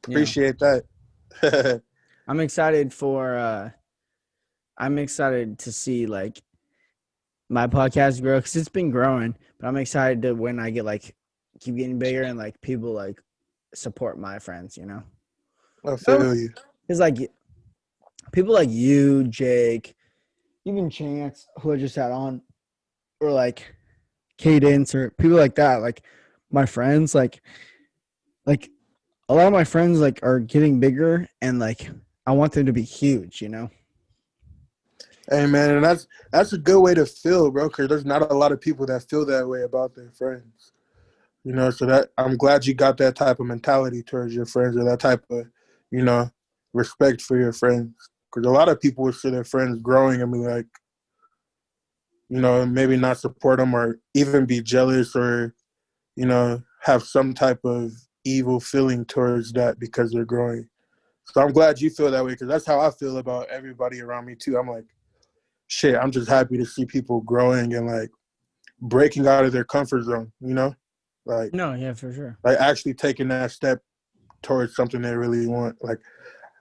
Yeah. Appreciate that. I'm excited for I'm excited to see like my podcast grow because it's been growing, but I'm excited to when I get like keep getting bigger and like people like support my friends, you know? I feel you. Because like people like you, Jake, even Chance, who I just had on, or like Cadence or people like that, like my friends, like a lot of my friends like are getting bigger and like I want them to be huge, you know? Hey man, and that's a good way to feel, bro. Because there's not a lot of people that feel that way about their friends. So that I'm glad you got that type of mentality towards your friends, or that type of, you know, respect for your friends. Because a lot of people would see their friends growing and be like, maybe not support them or even be jealous or, have some type of evil feeling towards that because they're growing. So I'm glad you feel that way because that's how I feel about everybody around me too. I'm like, shit, I'm just happy to see people growing and like breaking out of their comfort zone, like No, yeah, for sure. like actually taking that step towards something they really want. Like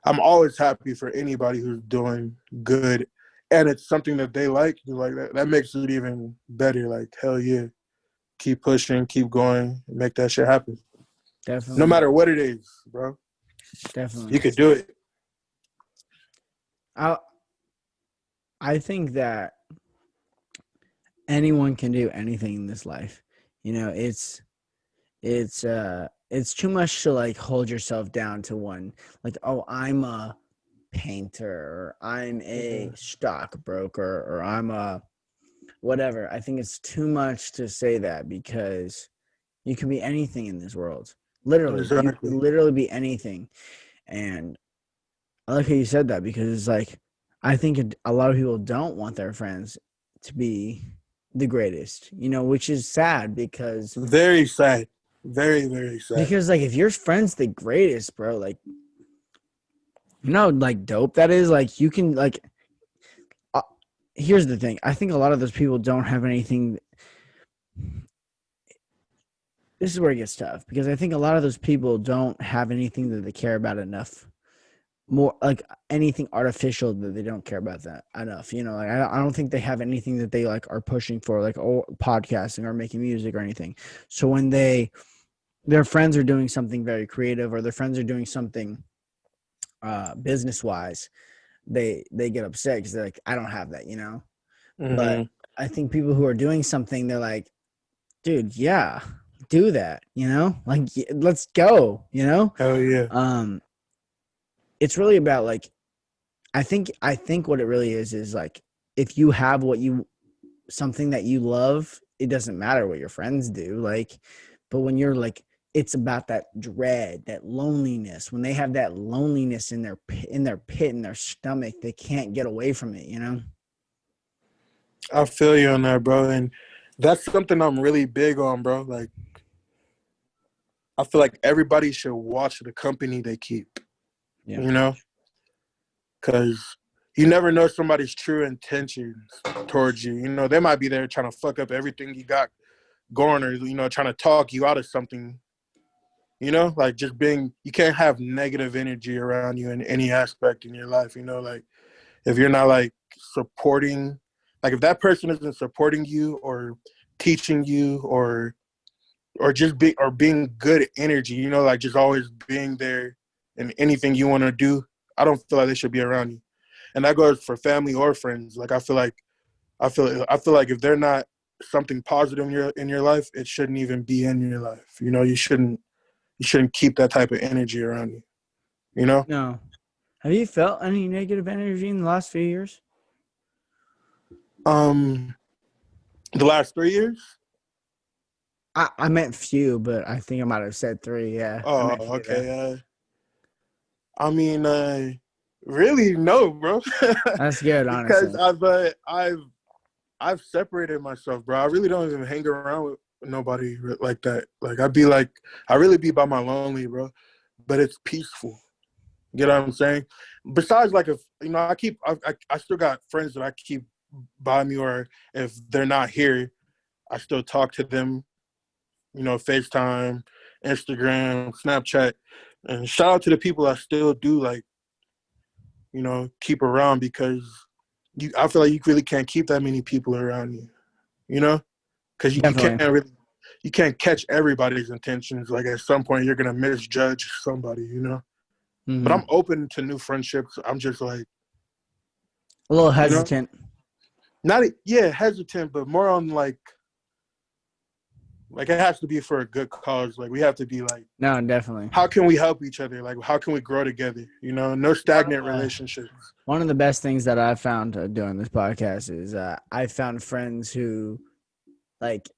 I'm always happy for anybody who's doing good and it's something that they like. Like that makes it even better. Like hell yeah. Keep pushing, keep going, make that shit happen. No Definitely. matter what it is, bro. Definitely. You could do it. I I think that anyone can do anything in this life. You know, it's too much to like hold yourself down to one like, oh, I'm a painter or I'm a Mm-hmm. stockbroker or I'm a whatever. I think it's too much to say that because you can be anything in this world. Literally, you can Exactly. literally be anything. And I like how you said that because it's like I think a lot of people don't want their friends to be the greatest, you know, which is sad Very sad. Very, very sad. because like if your friend's the greatest, bro, like you know, like dope that is. Like you can like. Uh, Here's the thing. I think a lot of those people don't have anything. This is where it gets tough because I think a lot of those people don't have anything that they care about enough. More like anything artificial that they don't care about that enough. You know, like I don't think they have anything that they like are pushing for, like podcasting or making music or anything. So when their friends are doing something very creative or their friends are doing something business wise, they get upset because they're like, I don't have that, you know. But Mm-hmm. I think people who are doing something, they're like, dude, yeah, do that, you know, like let's go, you know. Hell yeah. Um, it's really about like I think what it really is like if you have what you something that you love, it doesn't matter what your friends do, like, but when you're like it's about that dread, that loneliness. When they have that loneliness in their pit in their stomach, they can't get away from it, you know. I feel you on that, bro. And that's something I'm really big on, bro. Like, I feel like everybody should watch the company they keep, Yeah. you know? Because you never know somebody's true intentions towards you. They might be there trying to fuck up everything you got going or, trying to talk you out of something, like just you can't have negative energy around you in any aspect in your life, like if you're not like supporting, like if that person isn't supporting you or teaching you or just being good energy, like just always being there in anything you want to do, I don't feel like they should be around you. And that goes for family or friends. Like I feel like if they're not something positive in your life, it shouldn't even be in your life. You shouldn't keep that type of energy around you, you know? No. Have you felt any negative energy in the last few years? Um the last 3 years? I meant few, but I think I might have said three. Yeah, I Oh, meant few there. okay. I mean, really no, bro. That's good, Because honestly. I've separated myself, bro. I really don't even hang around with nobody like that. Like I'd be like, I really be by my lonely, bro. But it's peaceful. You know what I'm saying? Besides, like if I still got friends that I keep by me, or if they're not here, I still talk to them. FaceTime, Instagram, Snapchat, and shout out to the people I still do like keep around because I feel like you really can't keep that many people around you, because Definitely. you can't catch everybody's intentions. Like at some point you're gonna misjudge somebody. But Hmm. I'm open to new friendships. I'm just like, A little you know, hesitant. not yeah, hesitant, but more on like it has to be for a good cause. Like we have to be like, No, definitely. how can we help each other? Like how can we grow together? No One of stagnant the relationships. one of the best things that I've found doing this podcast is I found friends who like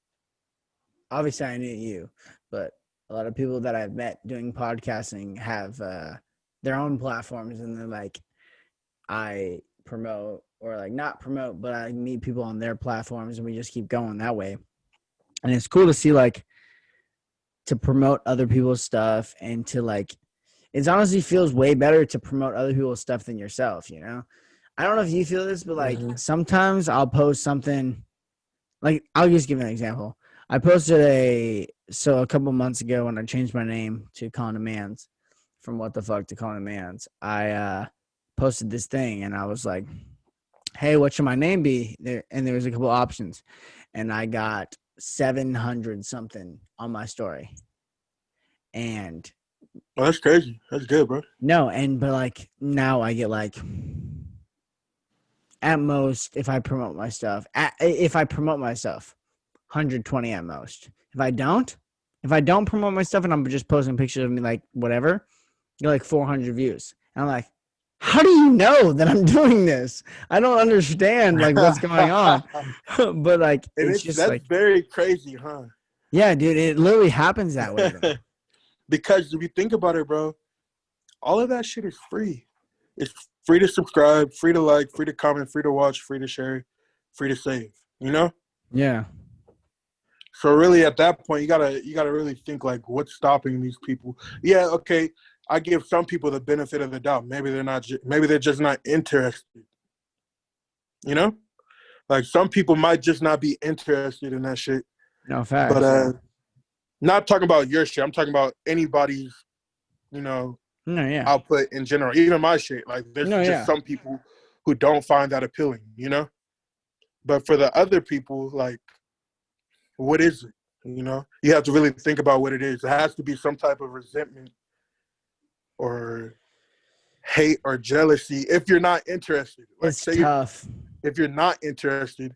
obviously I knew you, but a lot of people that I've met doing podcasting have their own platforms, and they're like I promote or like not promote, but I meet people on their platforms, and we just keep going that way. And it's cool to see like to promote other people's stuff and to like it honestly feels way better to promote other people's stuff than yourself, you know? I don't know if you feel this, but like Mm-hmm. sometimes I'll post something like I'll just give an example. I posted a couple months ago when I changed my name to Collin Demands from What the Fuck to Collin Demands. I posted this thing and I was like, hey, what should my name be? And there was a couple options. And I got 700 something on my story. And Oh, that's crazy. That's good, bro. no, but like now I get like at most if I promote my stuff 120 at most. If I don't promote my stuff and I'm just posting pictures of me like whatever, you're like 400 views. And I'm like, how do you know that I'm doing this? I don't understand like what's going on. But like And it's just that's like very crazy, huh? yeah, dude, it literally happens that way though. Because if you think about it, bro, all of that shit is free. It's free to subscribe, free to like, free to comment, free to watch, free to share, free to save. Yeah. So really, at that point, you gotta really think like, what's stopping these people? Yeah, okay, I give some people the benefit of the doubt. Maybe they're not. Maybe they're just not interested. You know, like some people might just not be interested in that shit. No But facts. not talking about your shit. I'm talking about anybody's, you know, No, yeah. output in general. Even my shit. Like there's No, just yeah. some people who don't find that appealing. But for the other people, like, what is it? You have to really think about what it is. It has to be some type of resentment or hate or jealousy if you're not interested. Like, It's say tough. if you're not interested,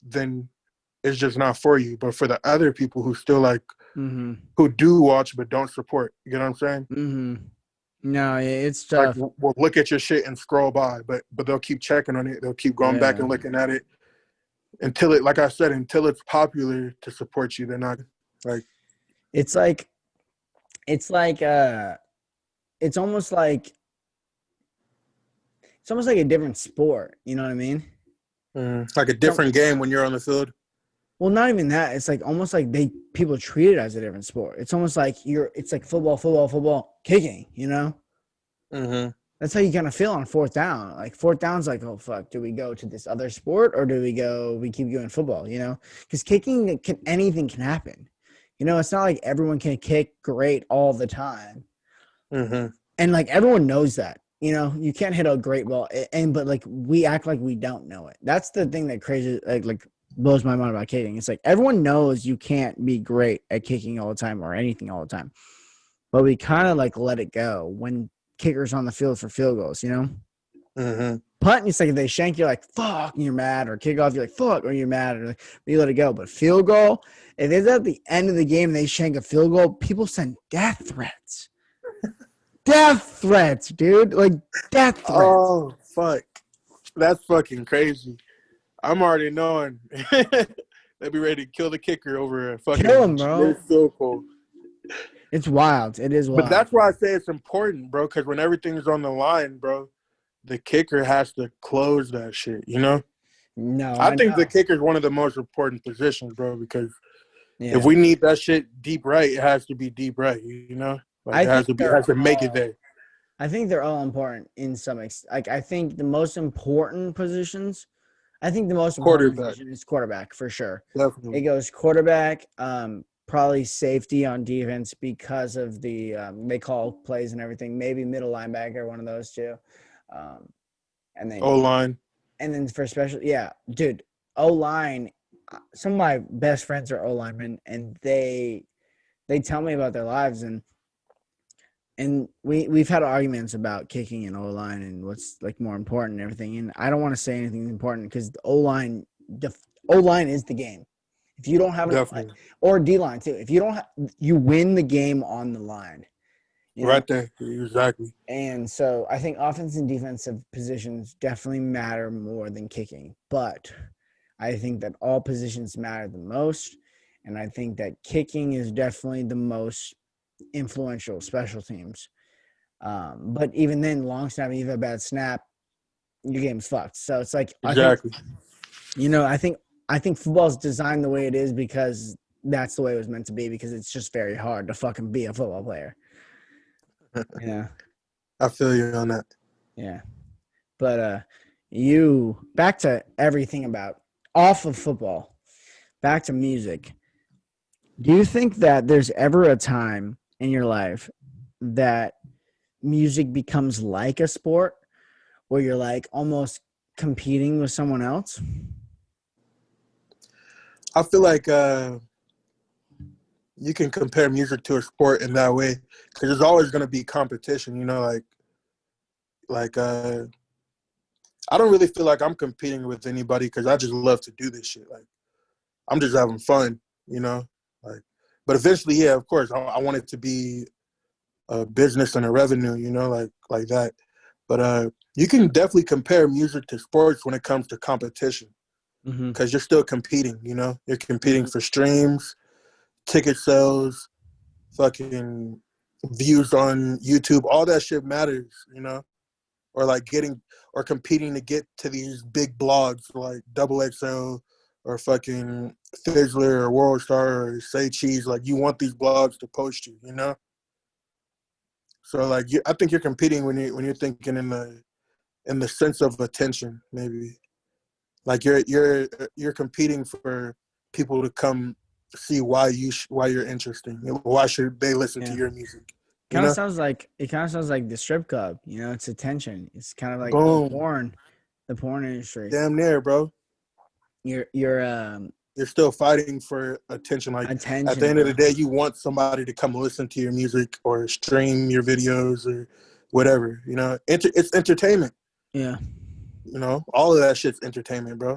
then it's just not for you. But for the other people who still like, Mm-hmm. who do watch but don't support, you know what I'm saying? Mm-hmm. No, it's Like, tough. we'll look at your shit and scroll by, but they'll keep checking on it. They'll keep going back Yeah. and looking at it until it, like I said, until it's popular to support you. They're not like, It's like it's like it's almost like a different sport, you know what I mean? like a Some different game when you're on the field. well, not even that. It's like almost like people treat it as a different sport. It's almost like it's like football, kicking, you know? Mm-hmm. That's how you kind of feel on fourth down. Like fourth down's like, oh fuck, do we go to this other sport or do we keep doing football, you know? Because kicking anything can happen. You know, it's not like everyone can kick great all the time. Mm-hmm. And like everyone knows that. You know, you can't hit a great ball, but like we act like we don't know it. That's the thing that crazy like blows my mind about kicking. It's like everyone knows you can't be great at kicking all the time or anything all the time, but we kind of like let it go when kickers on the field for field goals. You know, Mm-hmm. punt, it's like if they shank, you're like fuck, and you're mad, or kick off, you're like fuck, or you're mad, or like, you let it go. But field goal, if it's at the end of the game and they shank a field goal, people send death threats. Death threats, dude. Like death threats. Oh fuck, that's fucking crazy. I'm already knowing they'd be ready to kill the kicker over a Kill fucking him, bro. missed field goal. It's wild. It is But wild. that's why I say it's important, bro. Because when everything's on the line, bro, the kicker has to close that shit. No, I I think the know. kicker is one of the most important positions, bro. Because if Yeah. we need that shit deep right, it has to be deep right. Like I it has think to be, it they're has to make it all there. I think they're all important in some extent. Like I think the most important positions, I think the most important Quarterback, position is quarterback for sure. It definitely. goes quarterback, probably safety on defense because of the they call plays and everything. Maybe middle linebacker, one of those two. And then O-line. for special, yeah, dude, O line. Some of my best friends are O linemen, and they tell me about their lives, and we've had arguments about kicking and O line and what's like more important and everything. And I don't want to say anything important because the O line is the game. If you don't have an Definitely. or D line too, if you don't, you win the game on the line. You know, Right there. Exactly. and so I think offense and defensive positions definitely matter more than kicking, but I think that all positions matter the most, and I think that kicking is definitely the most influential special teams. But even then, long snap, you have a bad snap, your game's fucked. So it's like I think Exactly. I think football is designed the way it is because that's the way it was meant to be. Because it's just very hard to fucking be a football player. Yeah, I feel you on that. yeah. But you back to everything about off of football, back to music. Do you think that there's ever a time in your life that music becomes like a sport where you're like almost competing with someone else? I feel like you can compare music to a sport in that way because there's always going to be competition. You know, like I don't really feel like I'm competing with anybody because I just love to do this shit. Like I'm just having fun. You know, like but eventually, yeah, of course, I want it to be a business and a revenue. You know, like that. But you can definitely compare music to sports when it comes to competition Mm-hmm. because you're still competing. You know, you're competing Mm-hmm. for streams, ticket sales, fucking views on YouTube. All that shit matters. You know, or like getting or competing to get to these big blogs like OWKZ or fucking Fizzler or World Star or Say Cheese. Like you want these blogs to post you. You know. So like I think you're competing when you're thinking in the sense of attention, maybe. Like you're competing for people to come see why you're interesting. Why should they listen to Yeah. your music? You Kind of know? sounds like it kind of sounds like the strip club. You know, it's attention. It's kind of like Boom. the porn industry. Damn near, bro. Your You're still fighting for attention. Like at the attention, end of the bro. day, you want somebody to come listen to your music or stream your videos or whatever. You know, it's entertainment. Yeah. You know, all of that shit's entertainment, bro.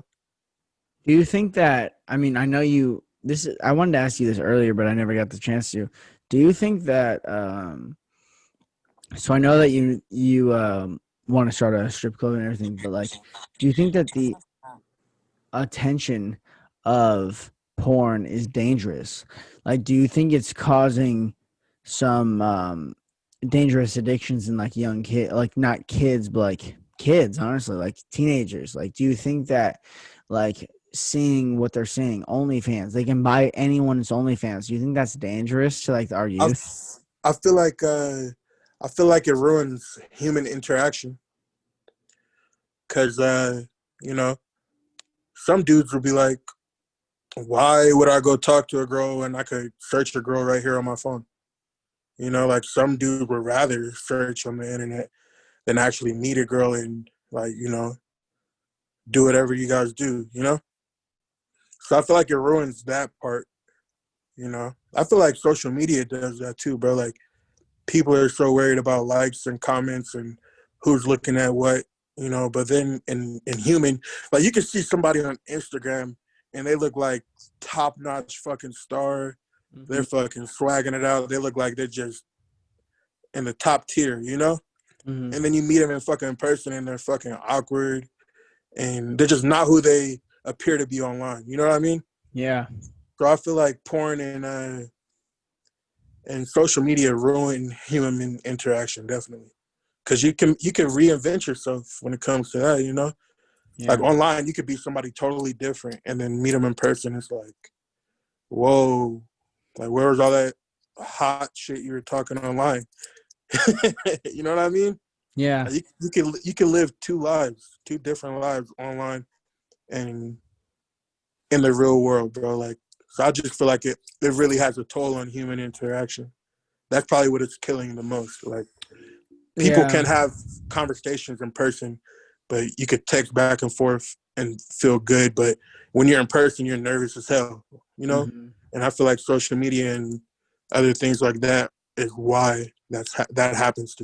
Do you think that? I mean, I know you. This is. I wanted to ask you this earlier, but I never got the chance to. Do you think that? So I know that you want to start a strip club and everything, but like, do you think that the attention of porn is dangerous? Like, do you think it's causing some dangerous addictions in like young kid, like not kids, but like kids, honestly, like teenagers? Like, do you think that like seeing what they're seeing, OnlyFans, they can buy anyone's OnlyFans? Do you think that's dangerous to like our I youth? I feel like it ruins human interaction because you know some dudes will be like, why would I go talk to a girl when I could search a girl right here on my phone? You know, like some dude would rather search on the internet than actually meet a girl and like do whatever you guys do. You know, so I feel like it ruins that part. You know, I feel like social media does that too, bro. Like people are so worried about likes and comments and who's looking at what, but then in human, like you can see somebody on Instagram and they look like top notch fucking star. They're Mm-hmm. fucking swagging it out. They look like they're just in the top tier, you know? Mm-hmm. And then you meet them in fucking person and they're fucking awkward and they're just not who they appear to be online. You know what I mean? Yeah. So I feel like porn and social media ruin human interaction definitely because you can reinvent yourself when it comes to that. Like Yeah. online you could be somebody totally different and then meet them in person. It's like, whoa, like where was all that hot shit you were talking online? You know what I mean? Yeah. Like you can live two different lives online and in the real world, bro. Like, so I just feel like it really has a toll on human interaction. That's probably what it's killing the most. Like people Yeah. can have conversations in person, but you could text back and forth and feel good. But when you're in person, you're nervous as hell, you know? Mm-hmm. And I feel like social media and other things like that is why that happens to people.